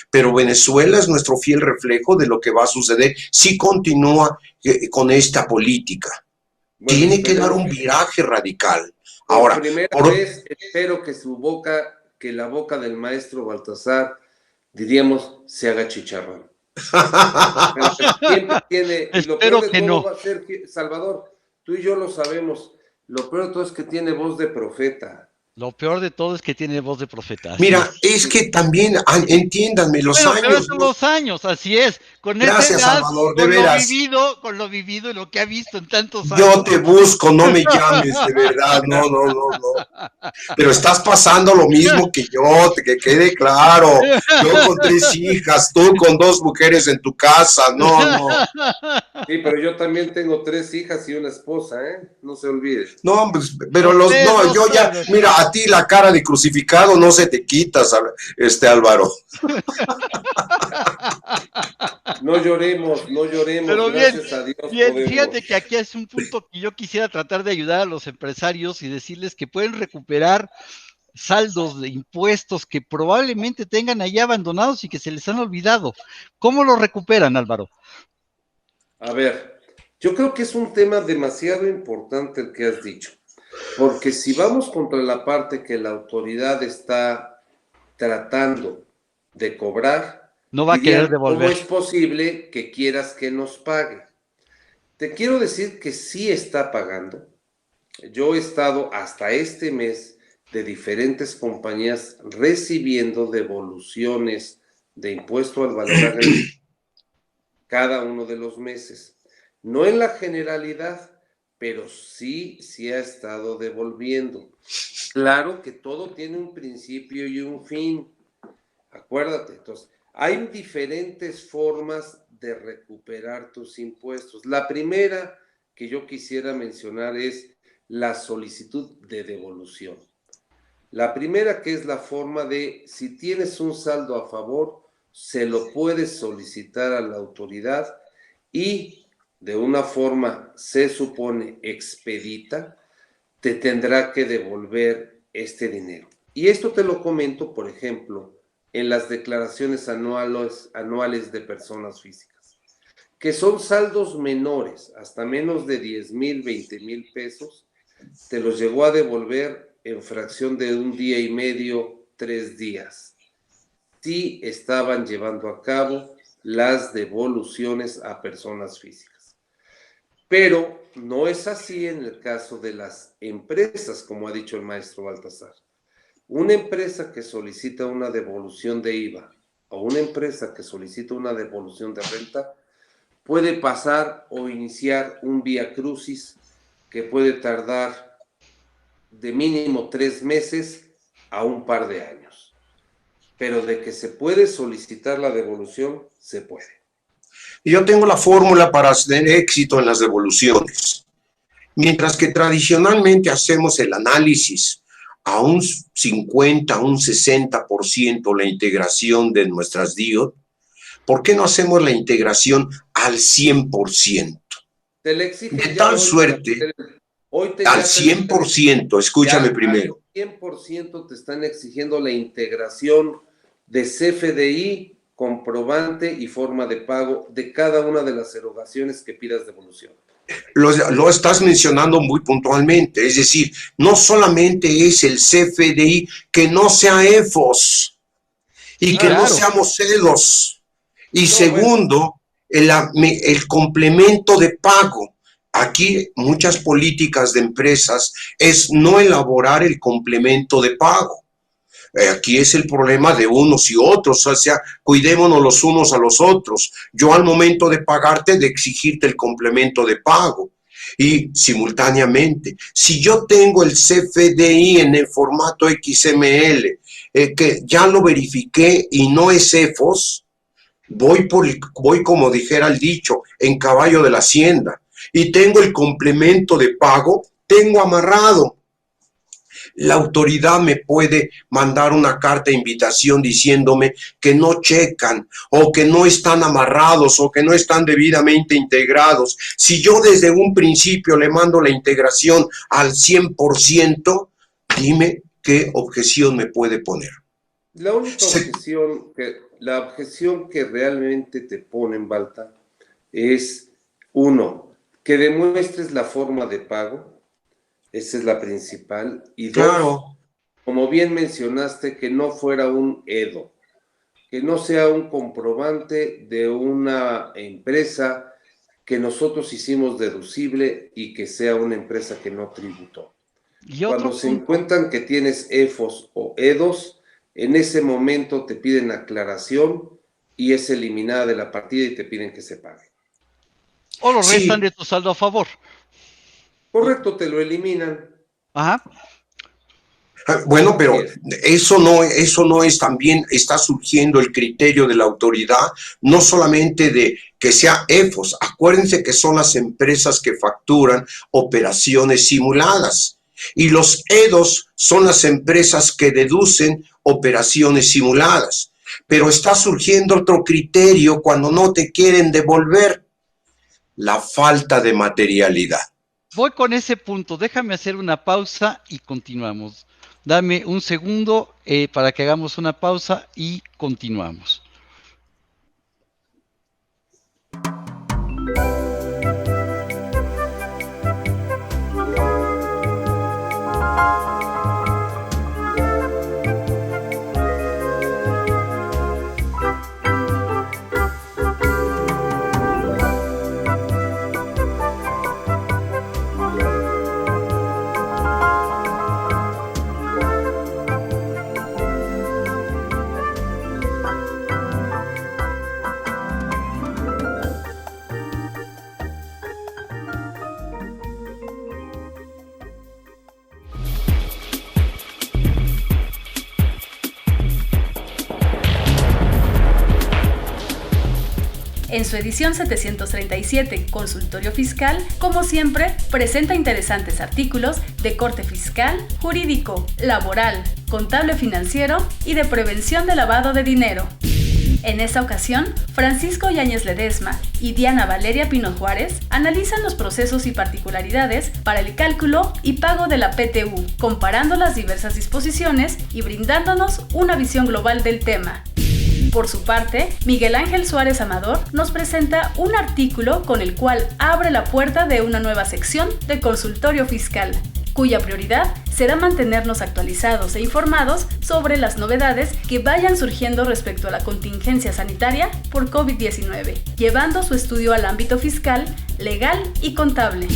[SPEAKER 2] pero Venezuela es nuestro fiel reflejo de lo que va a suceder si continúa con esta política. Bueno, tiene que dar un viraje radical. Ahora,
[SPEAKER 3] primera vez espero que la boca del maestro Baltasar, diríamos, se haga chicharrón. Siempre tiene, y lo peor de todo va a ser que, Salvador, tú y yo lo sabemos, lo peor de todo es que tiene voz de profeta.
[SPEAKER 1] Lo peor de todo es que tiene voz de profeta.
[SPEAKER 2] Mira, es que también, entiéndanme, los años.
[SPEAKER 1] Pero son los años, así es. Con
[SPEAKER 2] Gracias,
[SPEAKER 1] esa edad,
[SPEAKER 2] Salvador, de veras.
[SPEAKER 1] Con lo vivido y lo que ha visto en tantos años.
[SPEAKER 2] Yo te busco, no me llames, de verdad, no. Pero estás pasando lo mismo que yo, que quede claro. Yo con 3 hijas, tú con 2 mujeres en tu casa, no.
[SPEAKER 3] Sí, pero yo también tengo 3 hijas y una esposa, ¿eh? No se olvide.
[SPEAKER 2] No, pues, pero yo ya, mira, a ti la cara de crucificado no se te quita, Álvaro.
[SPEAKER 3] No lloremos, pero gracias
[SPEAKER 1] bien,
[SPEAKER 3] a Dios.
[SPEAKER 1] Bien, fíjate que aquí es un punto que yo quisiera tratar de ayudar a los empresarios y decirles que pueden recuperar saldos de impuestos que probablemente tengan ahí abandonados y que se les han olvidado. ¿Cómo lo recuperan, Álvaro?
[SPEAKER 3] A ver, yo creo que es un tema demasiado importante el que has dicho, porque si vamos contra la parte que la autoridad está tratando de cobrar,
[SPEAKER 1] no va a querer devolver.
[SPEAKER 3] ¿Cómo es posible que quieras que nos pague? Te quiero decir que sí está pagando. Yo he estado hasta este mes de diferentes compañías recibiendo devoluciones de impuesto al valor agregado cada uno de los meses. No en la generalidad, pero sí ha estado devolviendo. Claro que todo tiene un principio y un fin. Acuérdate, entonces, hay diferentes formas de recuperar tus impuestos. La primera que yo quisiera mencionar es la solicitud de devolución. La primera, que es la forma de, si tienes un saldo a favor, se lo puedes solicitar a la autoridad y de una forma, se supone, expedita, te tendrá que devolver este dinero. Y esto te lo comento, por ejemplo, en las declaraciones anuales de personas físicas, que son saldos menores, hasta menos de 10,000, 20,000 pesos, te los llegó a devolver en fracción de 1 día y medio, 3 días. Sí estaban llevando a cabo las devoluciones a personas físicas. Pero no es así en el caso de las empresas, como ha dicho el maestro Baltasar. Una empresa que solicita una devolución de IVA o una empresa que solicita una devolución de renta puede pasar o iniciar un viacrucis que puede tardar de mínimo 3 meses a un par de años. Pero de que se puede solicitar la devolución, se puede.
[SPEAKER 2] Y yo tengo la fórmula para tener éxito en las devoluciones. Mientras que tradicionalmente hacemos el análisis a un 50, a un 60% la integración de nuestras DIOT, ¿por qué no hacemos la integración al 100%?
[SPEAKER 3] Te le exigen
[SPEAKER 2] de tal suerte, al 100%, escúchame primero.
[SPEAKER 3] Al 100% te están exigiendo la integración de CFDI, comprobante y forma de pago de cada una de las erogaciones que pidas devolución.
[SPEAKER 2] Lo estás mencionando muy puntualmente, es decir, no solamente es el CFDI, que no sea EFOS y que no seamos EDOS. Y segundo, el complemento de pago. Aquí muchas políticas de empresas es no elaborar el complemento de pago. Aquí es el problema de unos y otros, o sea, cuidémonos los unos a los otros. Yo al momento de pagarte, de exigirte el complemento de pago. Y simultáneamente, si yo tengo el CFDI en el formato XML, que ya lo verifiqué y no es EFOS, voy como dijera el dicho, en caballo de la hacienda. Y tengo el complemento de pago, tengo amarrado. La autoridad me puede mandar una carta de invitación diciéndome que no checan o que no están amarrados o que no están debidamente integrados. Si yo desde un principio le mando la integración al 100%, dime qué objeción me puede poner.
[SPEAKER 3] La única objeción que realmente te ponen, Balta, es, uno, que demuestres la forma de pago. Esa es la principal. Y dos, claro, como bien mencionaste, que no fuera un EDO, que no sea un comprobante de una empresa que nosotros hicimos deducible y que sea una empresa que no tributó. Cuando se encuentran que tienes EFOS o EDOS, en ese momento te piden aclaración y es eliminada de la partida y te piden que se pague.
[SPEAKER 1] O lo restan de tu saldo a favor.
[SPEAKER 3] Correcto, te lo eliminan.
[SPEAKER 1] Ajá.
[SPEAKER 2] Bueno, pero eso no es también, está surgiendo el criterio de la autoridad, no solamente de que sea EFOS. Acuérdense que son las empresas que facturan operaciones simuladas. Y los EDOS son las empresas que deducen operaciones simuladas. Pero está surgiendo otro criterio cuando no te quieren devolver: la falta de materialidad.
[SPEAKER 1] Voy con ese punto, déjame hacer una pausa y continuamos. Dame un segundo para que hagamos una pausa y continuamos.
[SPEAKER 4] En su edición 737, Consultorio Fiscal, como siempre, presenta interesantes artículos de corte fiscal, jurídico, laboral, contable financiero y de prevención de lavado de dinero. En esta ocasión, Francisco Yáñez Ledesma y Diana Valeria Pino Juárez analizan los procesos y particularidades para el cálculo y pago de la PTU, comparando las diversas disposiciones y brindándonos una visión global del tema. Por su parte, Miguel Ángel Suárez Amador nos presenta un artículo con el cual abre la puerta de una nueva sección de Consultorio Fiscal, cuya prioridad será mantenernos actualizados e informados sobre las novedades que vayan surgiendo respecto a la contingencia sanitaria por COVID-19, llevando su estudio al ámbito fiscal, legal y contable.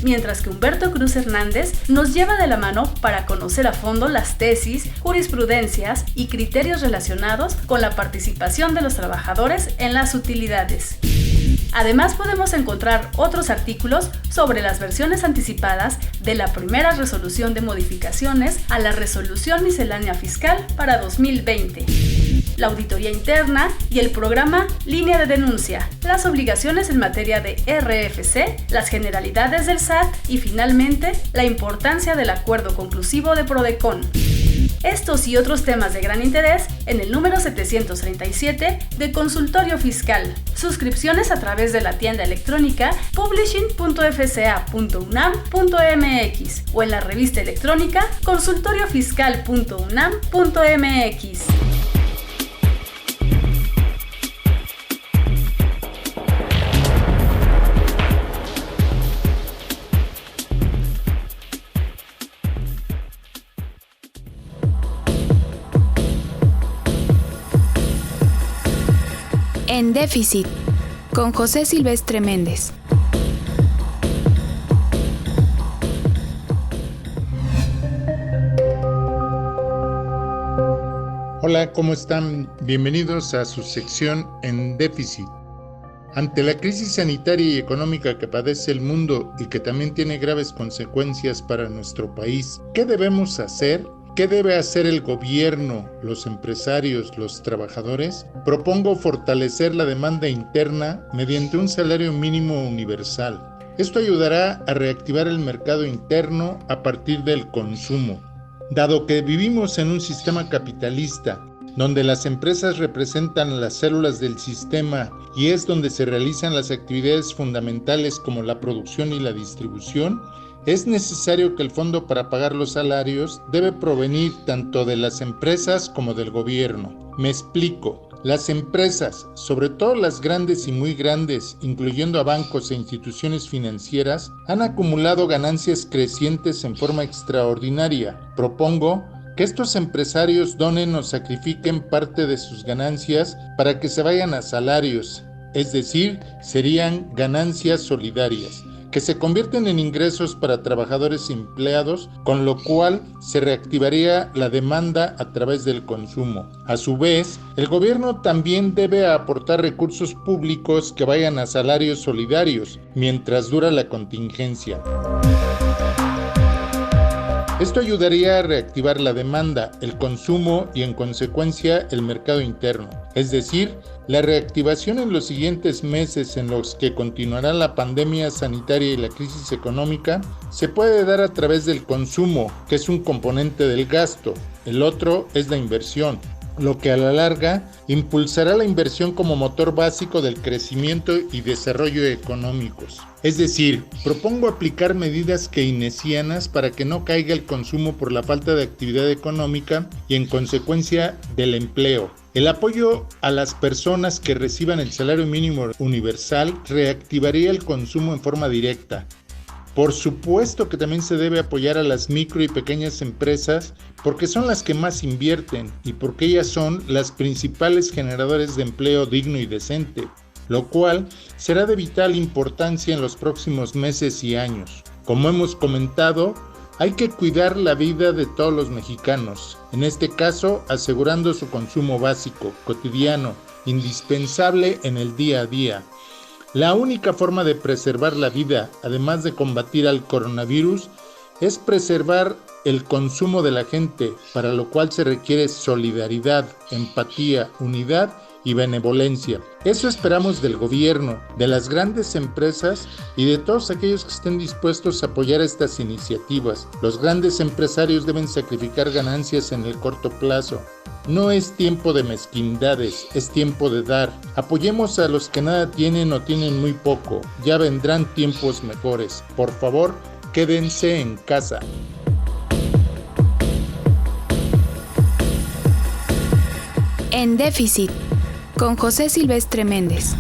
[SPEAKER 4] Mientras que Humberto Cruz Hernández nos lleva de la mano para conocer a fondo las tesis, jurisprudencias y criterios relacionados con la participación de los trabajadores en las utilidades. Además, podemos encontrar otros artículos sobre las versiones anticipadas de la primera resolución de modificaciones a la Resolución Miscelánea Fiscal para 2020. la auditoría interna y el programa Línea de Denuncia, las obligaciones en materia de RFC, las generalidades del SAT y finalmente la importancia del acuerdo conclusivo de Prodecon. Estos y otros temas de gran interés en el número 737 de Consultorio Fiscal. Suscripciones a través de la tienda electrónica publishing.fca.unam.mx o en la revista electrónica consultoriofiscal.unam.mx.
[SPEAKER 5] En Déficit, con José Silvestre Méndez.
[SPEAKER 6] Hola, ¿cómo están? Bienvenidos a su sección En Déficit. Ante la crisis sanitaria y económica que padece el mundo y que también tiene graves consecuencias para nuestro país, ¿qué debemos hacer? ¿Qué debe hacer el gobierno, los empresarios, los trabajadores? Propongo fortalecer la demanda interna mediante un salario mínimo universal. Esto ayudará a reactivar el mercado interno a partir del consumo. Dado que vivimos en un sistema capitalista, donde las empresas representan las células del sistema y es donde se realizan las actividades fundamentales como la producción y la distribución, es necesario que el fondo para pagar los salarios debe provenir tanto de las empresas como del gobierno. Me explico. Las empresas, sobre todo las grandes y muy grandes, incluyendo a bancos e instituciones financieras, han acumulado ganancias crecientes en forma extraordinaria. Propongo que estos empresarios donen o sacrifiquen parte de sus ganancias para que se vayan a salarios, es decir, serían ganancias solidarias, que se convierten en ingresos para trabajadores empleados, con lo cual se reactivaría la demanda a través del consumo. A su vez, el gobierno también debe aportar recursos públicos que vayan a salarios solidarios mientras dura la contingencia. Esto ayudaría a reactivar la demanda, el consumo y en consecuencia el mercado interno. Es decir, la reactivación en los siguientes meses en los que continuará la pandemia sanitaria y la crisis económica se puede dar a través del consumo, que es un componente del gasto. El otro es la inversión, lo que a la larga impulsará la inversión como motor básico del crecimiento y desarrollo económicos. Es decir, propongo aplicar medidas keynesianas para que no caiga el consumo por la falta de actividad económica y en consecuencia del empleo. El apoyo a las personas que reciban el salario mínimo universal reactivaría el consumo en forma directa. Por supuesto que también se debe apoyar a las micro y pequeñas empresas porque son las que más invierten y porque ellas son las principales generadoras de empleo digno y decente, lo cual será de vital importancia en los próximos meses y años. Como hemos comentado, hay que cuidar la vida de todos los mexicanos, en este caso asegurando su consumo básico, cotidiano, indispensable en el día a día. La única forma de preservar la vida, además de combatir al coronavirus, es preservar el consumo de la gente, para lo cual se requiere solidaridad, empatía, unidad y benevolencia. Eso esperamos del gobierno, de las grandes empresas y de todos aquellos que estén dispuestos a apoyar estas iniciativas. Los grandes empresarios deben sacrificar ganancias en el corto plazo. No es tiempo de mezquindades, es tiempo de dar. Apoyemos a los que nada tienen o tienen muy poco. Ya vendrán tiempos mejores. Por favor, quédense en casa.
[SPEAKER 5] En Déficit, con José Silvestre Méndez.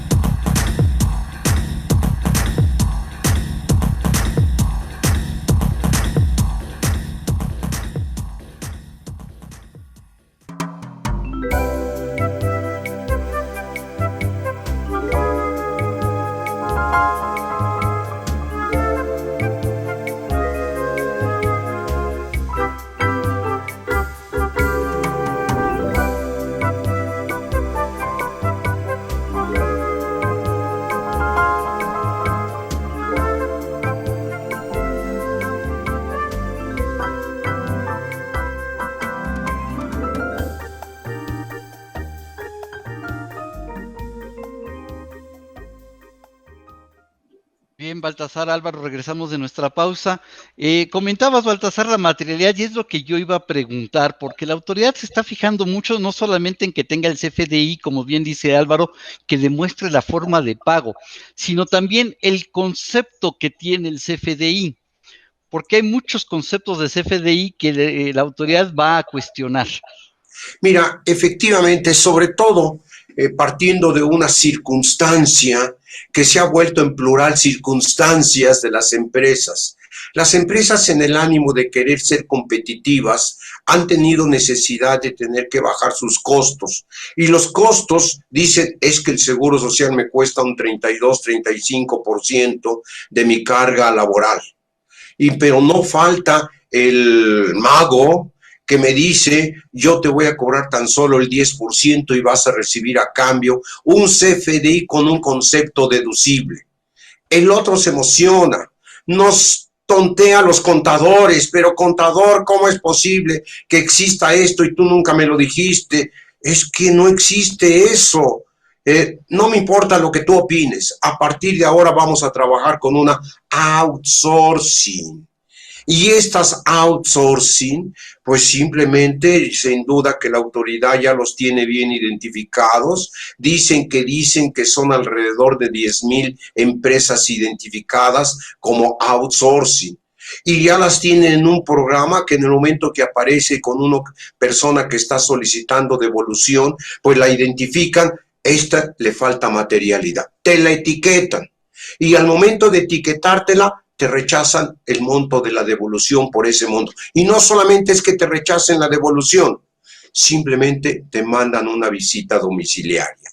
[SPEAKER 1] Bien, Baltasar, Álvaro, regresamos de nuestra pausa. Comentabas, Baltasar, la materialidad, y es lo que yo iba a preguntar, porque la autoridad se está fijando mucho no solamente en que tenga el CFDI, como bien dice Álvaro, que demuestre la forma de pago, sino también el concepto que tiene el CFDI, porque hay muchos conceptos de CFDI que la autoridad va a cuestionar.
[SPEAKER 2] Mira, efectivamente, sobre todo partiendo de una circunstancia que se ha vuelto en plural circunstancias de las empresas. Las empresas, en el ánimo de querer ser competitivas, han tenido necesidad de tener que bajar sus costos. Y los costos, dicen, es que el seguro social me cuesta un 32-35% de mi carga laboral. Pero no falta el mago que me dice, yo te voy a cobrar tan solo el 10% y vas a recibir a cambio un CFDI con un concepto deducible. El otro se emociona, nos tontea a los contadores, pero contador, ¿cómo es posible que exista esto y tú nunca me lo dijiste? Es que no existe eso. No me importa lo que tú opines, a partir de ahora vamos a trabajar con una outsourcing. Y estas outsourcing, pues simplemente, sin duda que la autoridad ya los tiene bien identificados, dicen que son alrededor de 10,000 empresas identificadas como outsourcing. Y ya las tienen en un programa que en el momento que aparece con una persona que está solicitando devolución, pues la identifican, esta le falta materialidad, te la etiquetan. Y al momento de etiquetártela, te rechazan el monto de la devolución por ese monto. Y no solamente es que te rechacen la devolución, simplemente te mandan una visita domiciliaria.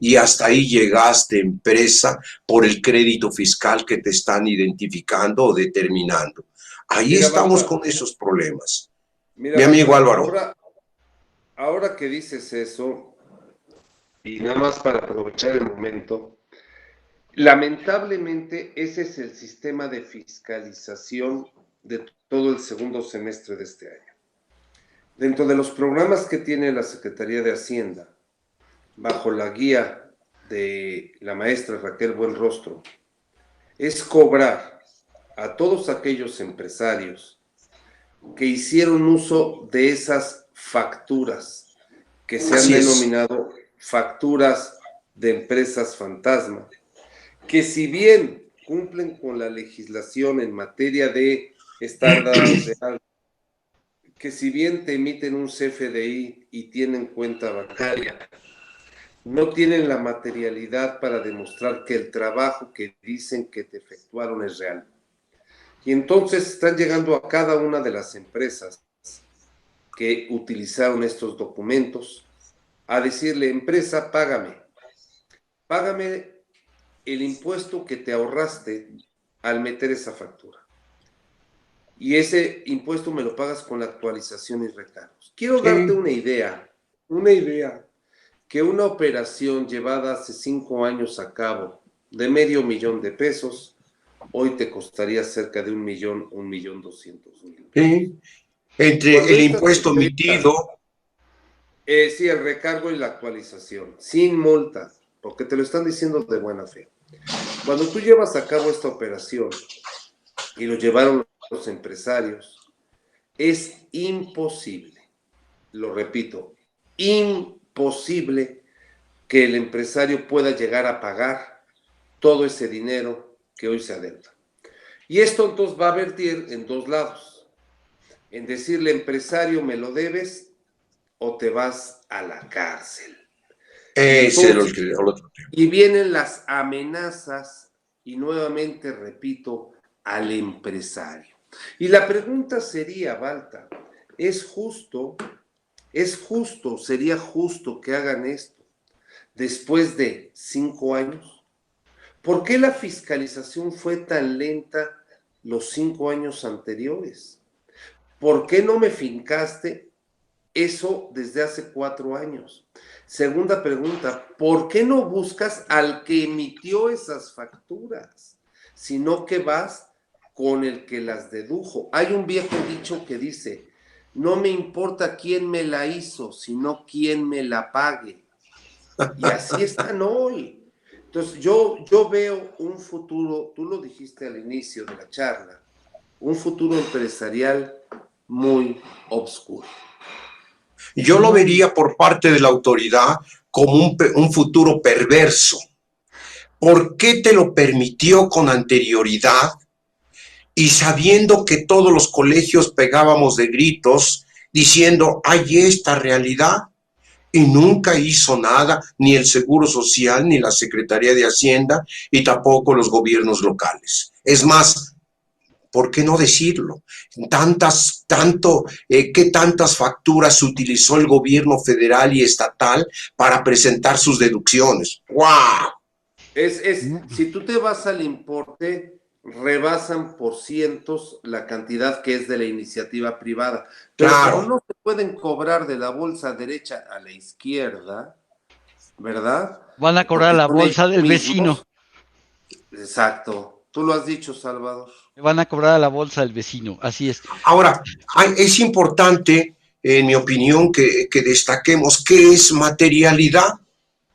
[SPEAKER 2] Y hasta ahí llegaste, empresa, por el crédito fiscal que te están identificando o determinando. Ahí estamos con esos problemas. Mi amigo Álvaro.
[SPEAKER 3] Ahora que dices eso, y nada más para aprovechar el momento, lamentablemente ese es el sistema de fiscalización de todo el segundo semestre de este año. Dentro de los programas que tiene la Secretaría de Hacienda, bajo la guía de la maestra Raquel Buenrostro, es cobrar a todos aquellos empresarios que hicieron uso de esas facturas que se han denominado facturas de empresas fantasma, que si bien cumplen con la legislación en materia de estándares de algo, que si bien te emiten un CFDI y tienen cuenta bancaria, no tienen la materialidad para demostrar que el trabajo que dicen que te efectuaron es real. Y entonces están llegando a cada una de las empresas que utilizaron estos documentos a decirle, empresa, págame el impuesto que te ahorraste al meter esa factura. Y ese impuesto me lo pagas con la actualización y recargos. Quiero darte una idea, que una operación llevada hace 5 años a cabo de $500,000 hoy te costaría cerca de 1,200,000.
[SPEAKER 2] Sí. Entre el impuesto emitido.
[SPEAKER 3] Sí, el recargo y la actualización, sin multa, porque te lo están diciendo de buena fe. Cuando tú llevas a cabo esta operación, y lo llevaron los empresarios, es imposible, lo repito, imposible que el empresario pueda llegar a pagar todo ese dinero que hoy se adeuda. Y esto entonces va a vertir en dos lados, en decirle, empresario, me lo debes o te vas a la cárcel. Y vienen las amenazas y nuevamente repito, al empresario. Y la pregunta sería, Balta, sería justo que hagan esto después de 5 años? ¿Por qué la fiscalización fue tan lenta los 5 años anteriores? ¿Por qué no me fincaste eso desde hace 4 años? Segunda pregunta, ¿por qué no buscas al que emitió esas facturas, sino que vas con el que las dedujo? Hay un viejo dicho que dice, no me importa quién me la hizo, sino quién me la pague. Y así están hoy. Entonces, yo veo un futuro, tú lo dijiste al inicio de la charla, un futuro empresarial muy oscuro.
[SPEAKER 2] Yo lo vería por parte de la autoridad como un futuro perverso. ¿Por qué te lo permitió con anterioridad y sabiendo que todos los colegios pegábamos de gritos diciendo, hay esta realidad? Y nunca hizo nada, ni el Seguro Social, ni la Secretaría de Hacienda, y tampoco los gobiernos locales. Es más, ¿por qué no decirlo? ¿Qué tantas facturas utilizó el gobierno federal y estatal para presentar sus deducciones? ¡Wow!
[SPEAKER 3] Si tú te vas al importe, rebasan por cientos la cantidad que es de la iniciativa privada. Pero
[SPEAKER 2] claro,
[SPEAKER 3] como no se pueden cobrar de la bolsa derecha a la izquierda, ¿verdad?
[SPEAKER 1] Van a cobrar la bolsa del vecino.
[SPEAKER 3] Exacto. Tú lo has dicho, Salvador.
[SPEAKER 1] Van a cobrar a la bolsa del vecino, así es.
[SPEAKER 2] Ahora, es importante, en mi opinión, que destaquemos qué es materialidad.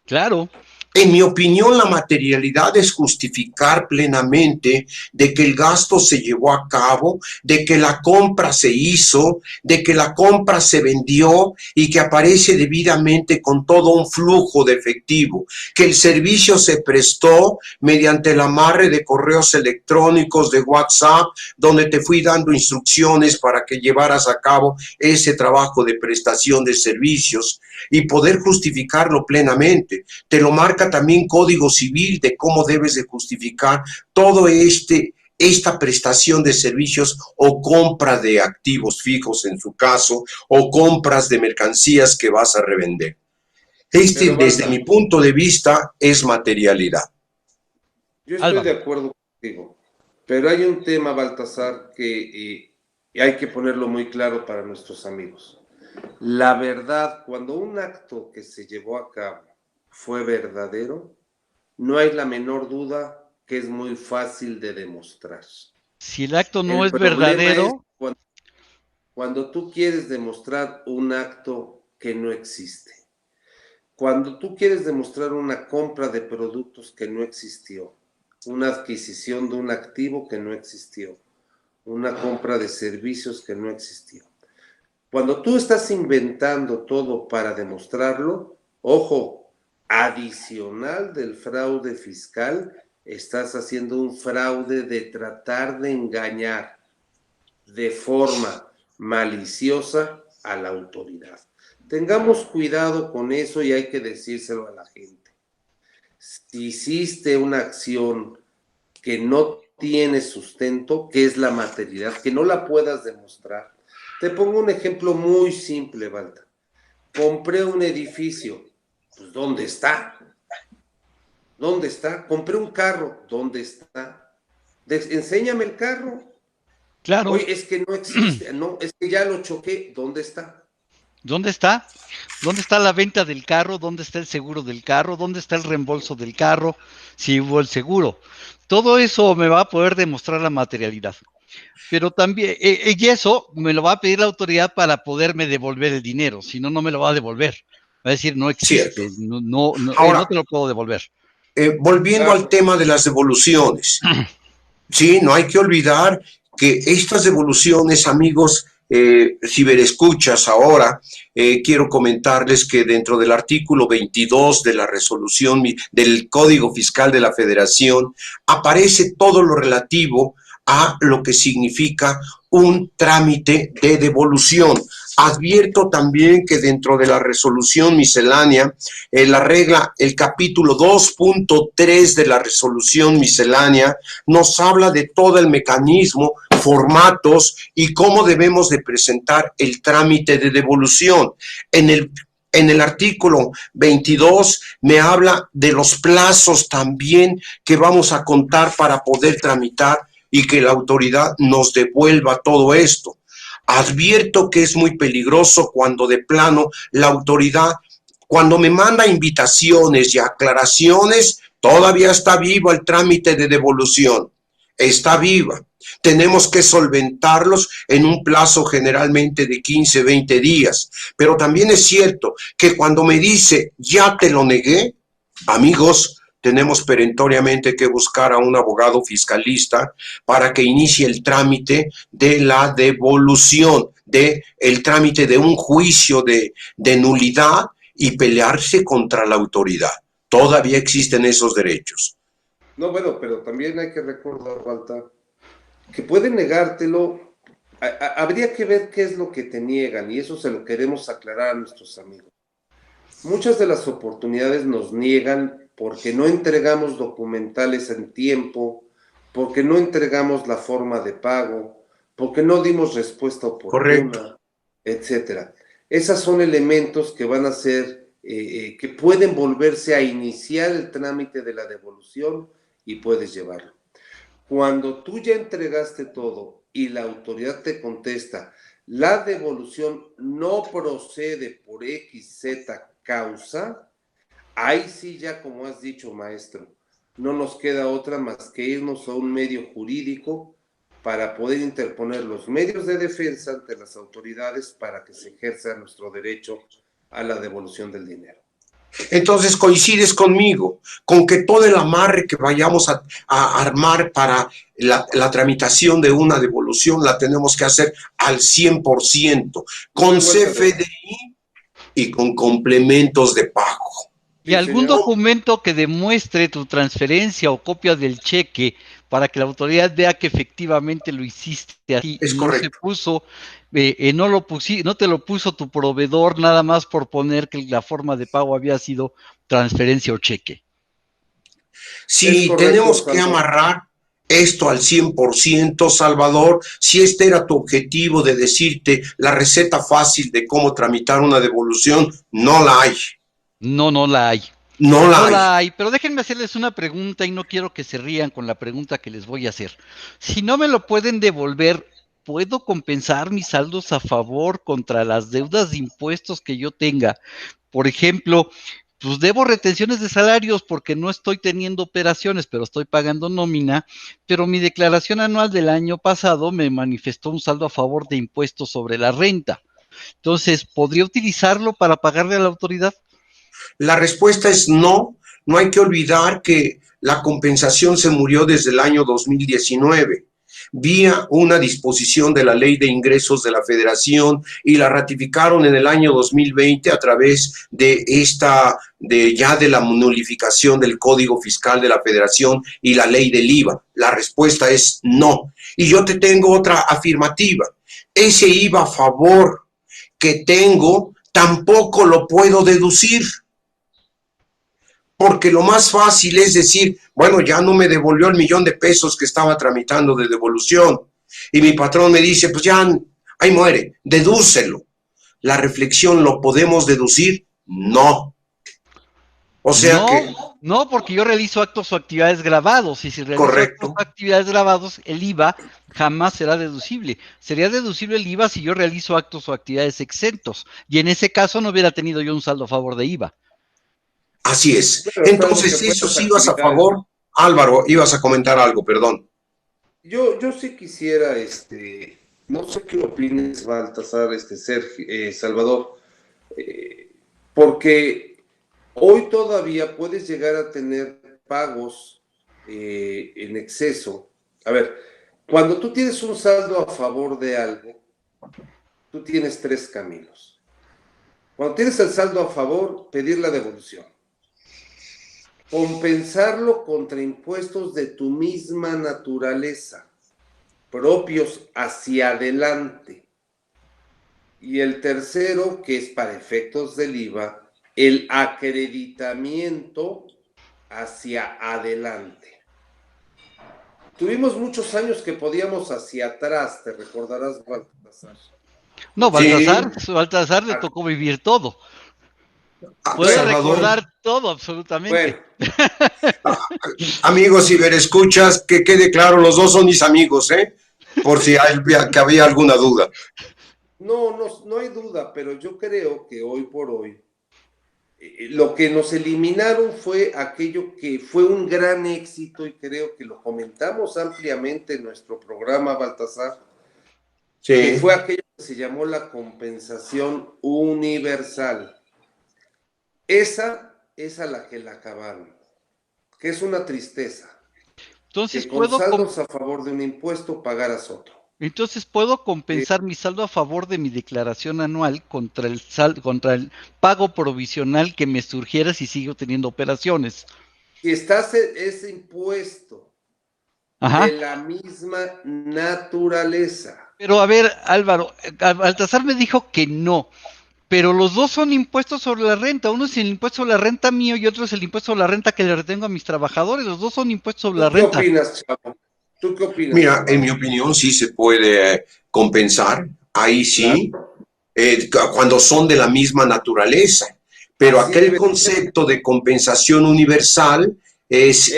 [SPEAKER 1] Claro.
[SPEAKER 2] En mi opinión, la materialidad es justificar plenamente de que el gasto se llevó a cabo, de que la compra se hizo, de que la compra se vendió y que aparece debidamente con todo un flujo de efectivo, que el servicio se prestó mediante el amarre de correos electrónicos, de WhatsApp, donde te fui dando instrucciones para que llevaras a cabo ese trabajo de prestación de servicios y poder justificarlo plenamente. Te lo marca también Código Civil de cómo debes de justificar todo esta prestación de servicios o compra de activos fijos en su caso, o compras de mercancías que vas a revender. Desde mi punto de vista, es materialidad.
[SPEAKER 3] Yo estoy de acuerdo contigo, pero hay un tema, Baltasar, que hay que ponerlo muy claro para nuestros amigos. La verdad, cuando un acto que se llevó a cabo fue verdadero, no hay la menor duda que es muy fácil de demostrar.
[SPEAKER 1] Si el acto no es verdadero...
[SPEAKER 3] Cuando tú quieres demostrar un acto que no existe, cuando tú quieres demostrar una compra de productos que no existió, una adquisición de un activo que no existió, una compra de servicios que no existió. Cuando tú estás inventando todo para demostrarlo, ojo, adicional del fraude fiscal, estás haciendo un fraude de tratar de engañar de forma maliciosa a la autoridad. Tengamos cuidado con eso y hay que decírselo a la gente. Si hiciste una acción que no tiene sustento, que es la materialidad, que no la puedas demostrar. Te pongo un ejemplo muy simple, Balta. Compré un edificio. Pues, ¿dónde está? ¿Dónde está? Compré un carro. ¿Dónde está? Enséñame el carro.
[SPEAKER 1] Claro.
[SPEAKER 3] Oye, es que no existe. No, es que ya lo choqué. ¿Dónde está?
[SPEAKER 1] ¿Dónde está? ¿Dónde está la venta del carro? ¿Dónde está el seguro del carro? ¿Dónde está el reembolso del carro? Si hubo el seguro. Todo eso me va a poder demostrar la materialidad. Pero también, y eso me lo va a pedir la autoridad para poderme devolver el dinero. Si no, no me lo va a devolver. Va a decir, no existe,
[SPEAKER 2] Ahora,
[SPEAKER 1] no te lo puedo devolver.
[SPEAKER 2] Volviendo al tema de las devoluciones, sí, no hay que olvidar que estas devoluciones, amigos ciberescuchas ahora, quiero comentarles que dentro del artículo 22 de la resolución del Código Fiscal de la Federación aparece todo lo relativo a lo que significa un trámite de devolución. Advierto también que dentro de la resolución miscelánea, la regla, el capítulo 2.3 de la resolución miscelánea nos habla de todo el mecanismo, formatos y cómo debemos de presentar el trámite de devolución. En el artículo 22 me habla de los plazos también que vamos a contar para poder tramitar y que la autoridad nos devuelva todo esto. Advierto que es muy peligroso cuando de plano la autoridad, cuando me manda invitaciones y aclaraciones, todavía está vivo el trámite de devolución. Está viva. Tenemos que solventarlos en un plazo generalmente de 15, 20 días. Pero también es cierto que cuando me dice, ya te lo negué, amigos, tenemos perentoriamente que buscar a un abogado fiscalista para que inicie el trámite de la devolución, el trámite de un juicio de nulidad y pelearse contra la autoridad. Todavía existen esos derechos.
[SPEAKER 3] No, bueno, pero también hay que recordar, Walter, que pueden negártelo. Habría que ver qué es lo que te niegan, y eso se lo queremos aclarar a nuestros amigos. Muchas de las oportunidades nos niegan porque no entregamos documentales en tiempo, porque no entregamos la forma de pago, porque no dimos respuesta oportuna, etcétera. Esos son elementos que van a ser, que pueden volverse a iniciar el trámite de la devolución y puedes llevarlo. Cuando tú ya entregaste todo y la autoridad te contesta, la devolución no procede por XZ causa, ahí sí ya, como has dicho, maestro, no nos queda otra más que irnos a un medio jurídico para poder interponer los medios de defensa ante las autoridades para que se ejerza nuestro derecho a la devolución del dinero.
[SPEAKER 2] Entonces coincides conmigo, con que todo el amarre que vayamos a armar para la tramitación de una devolución la tenemos que hacer al 100%, con CFDI y con complementos de pago.
[SPEAKER 1] ¿Y algún documento que demuestre tu transferencia o copia del cheque para que la autoridad vea que efectivamente lo hiciste así?
[SPEAKER 2] Es correcto.
[SPEAKER 1] No te lo puso tu proveedor nada más por poner que la forma de pago había sido transferencia o cheque.
[SPEAKER 2] Sí, tenemos que amarrar esto al 100%, Salvador. Si este era tu objetivo de decirte la receta fácil de cómo tramitar una devolución, no la hay.
[SPEAKER 1] No la hay.
[SPEAKER 2] No la
[SPEAKER 1] hay, pero déjenme hacerles una pregunta y no quiero que se rían con la pregunta que les voy a hacer. Si no me lo pueden devolver, ¿puedo compensar mis saldos a favor contra las deudas de impuestos que yo tenga? Por ejemplo, pues debo retenciones de salarios porque no estoy teniendo operaciones, pero estoy pagando nómina, pero mi declaración anual del año pasado me manifestó un saldo a favor de impuestos sobre la renta. Entonces, ¿podría utilizarlo para pagarle a la autoridad?
[SPEAKER 2] La respuesta es no. No hay que olvidar que la compensación se murió desde el año 2019, vía una disposición de la Ley de Ingresos de la Federación, y la ratificaron en el año 2020 a través de la nulificación del Código Fiscal de la Federación y la Ley del IVA. La respuesta es no. Y yo te tengo otra afirmativa. Ese IVA a favor que tengo tampoco lo puedo deducir. Porque lo más fácil es decir, bueno, ya no me devolvió el $1,000,000 que estaba tramitando de devolución. Y mi patrón me dice, pues ya, ahí muere, dedúcelo. La reflexión, ¿lo podemos deducir? No. O sea que...
[SPEAKER 1] No, porque yo realizo actos o actividades grabados, y si realizo actos o actividades grabados, el IVA jamás será deducible. Sería deducible el IVA si yo realizo actos o actividades exentos, y en ese caso no hubiera tenido yo un saldo a favor de IVA.
[SPEAKER 2] Así es. Entonces, eso sí ibas a favor. Álvaro, ibas a comentar algo, perdón.
[SPEAKER 3] Yo sí quisiera, no sé qué opines, Baltasar, Sergio, Salvador, porque hoy todavía puedes llegar a tener pagos en exceso. A ver, cuando tú tienes un saldo a favor de algo, tú tienes 3 caminos. Cuando tienes el saldo a favor, pedir la devolución. Compensarlo contra impuestos de tu misma naturaleza, propios hacia adelante. Y el tercero, que es para efectos del IVA, el acreditamiento hacia adelante. Tuvimos muchos años que podíamos hacia atrás, te recordarás, Baltasar.
[SPEAKER 1] No, Baltasar le tocó vivir todo. Puede recordar todo, absolutamente.
[SPEAKER 2] Bueno. Amigos ciberescuchas, que quede claro, los dos son mis amigos, por si había alguna duda.
[SPEAKER 3] No hay duda, pero yo creo que hoy por hoy lo que nos eliminaron fue aquello que fue un gran éxito, y creo que lo comentamos ampliamente en nuestro programa, Baltasar, que fue aquello que se llamó la compensación universal. Esa la que la acabaron. que es una tristeza.
[SPEAKER 1] Entonces,
[SPEAKER 3] Que con saldos a favor de un impuesto pagaras otro.
[SPEAKER 1] Entonces puedo compensar mi saldo a favor de mi declaración anual contra el pago provisional que me surgiera si sigo teniendo operaciones.
[SPEAKER 3] Si estás ese impuesto de la misma naturaleza.
[SPEAKER 1] Pero a ver, Álvaro, Baltasar me dijo que no, pero los dos son impuestos sobre la renta. Uno es el impuesto sobre la renta mío y otro es el impuesto sobre la renta que le retengo a mis trabajadores. Los dos son impuestos sobre la renta.
[SPEAKER 3] ¿Qué opinas, Chavo? ¿Tú qué opinas?
[SPEAKER 2] Mira, en mi opinión sí se puede compensar, ahí sí, cuando son de la misma naturaleza, pero
[SPEAKER 3] Así
[SPEAKER 2] aquel concepto de compensación universal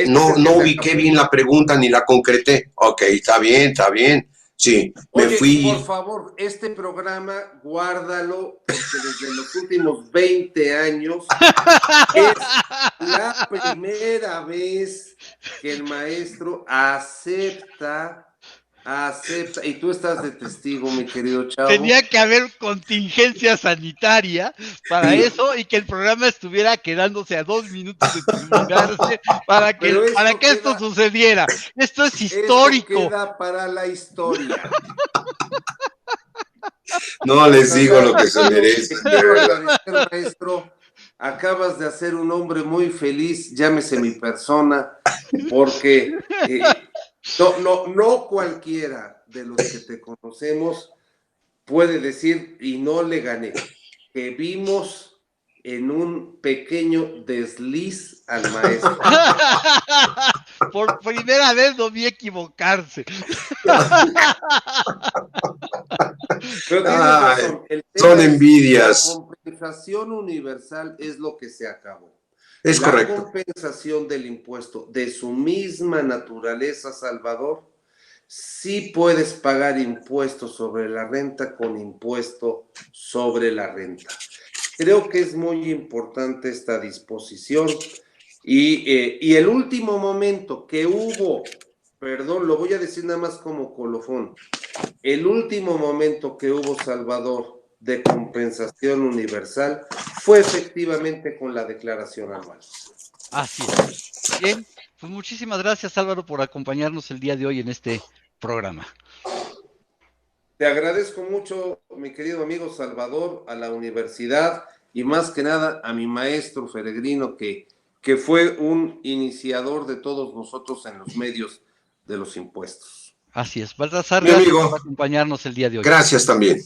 [SPEAKER 2] no ubiqué bien la pregunta ni la concreté. Ok, está bien, sí,
[SPEAKER 3] Oye,
[SPEAKER 2] me fui.
[SPEAKER 3] Por favor, este programa guárdalo, porque desde los últimos 20 años es la primera vez que el maestro acepta, y tú estás de testigo, mi querido Chavo.
[SPEAKER 1] Tenía que haber contingencia sanitaria para eso y que el programa estuviera quedándose a 2 minutos de terminarse para que esto sucediera. Esto es histórico.
[SPEAKER 3] Esto queda para la historia.
[SPEAKER 2] No les digo lo que se merecen, de verdad.
[SPEAKER 3] Maestro, acabas de hacer un hombre muy feliz, llámese mi persona, porque no cualquiera de los que te conocemos puede decir, y no le gané, que vimos en un pequeño desliz al maestro.
[SPEAKER 1] Por primera vez lo vi equivocarse.
[SPEAKER 3] Pero tienes razón,
[SPEAKER 2] son envidias.
[SPEAKER 3] La compensación universal es lo que se acabó.
[SPEAKER 2] Es correcto.
[SPEAKER 3] La compensación del impuesto de su misma naturaleza, Salvador, sí puedes pagar impuestos sobre la renta con impuesto sobre la renta. Creo que es muy importante esta disposición y el último momento que hubo, perdón, lo voy a decir nada más como colofón, el último momento que hubo, Salvador, de compensación universal fue efectivamente con la declaración anual.
[SPEAKER 1] Así es. Bien, pues muchísimas gracias, Álvaro, por acompañarnos el día de hoy en este programa.
[SPEAKER 3] Te agradezco mucho, mi querido amigo Salvador, a la universidad y más que nada a mi maestro Peregrino, que fue un iniciador de todos nosotros en los medios de los impuestos.
[SPEAKER 1] Así es. Baltasar, gracias por acompañarnos el día de hoy.
[SPEAKER 2] Gracias también.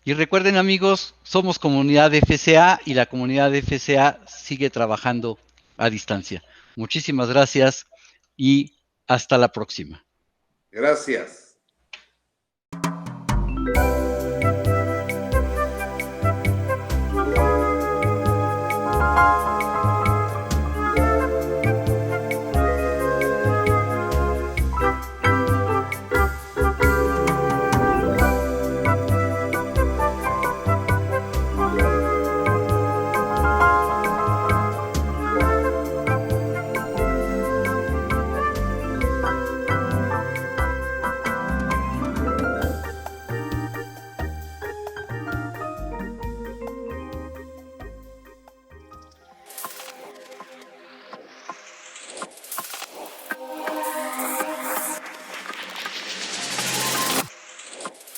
[SPEAKER 1] Y recuerden, amigos, somos comunidad de FCA y la comunidad de FCA sigue trabajando a distancia. Muchísimas gracias y hasta la próxima.
[SPEAKER 3] Gracias.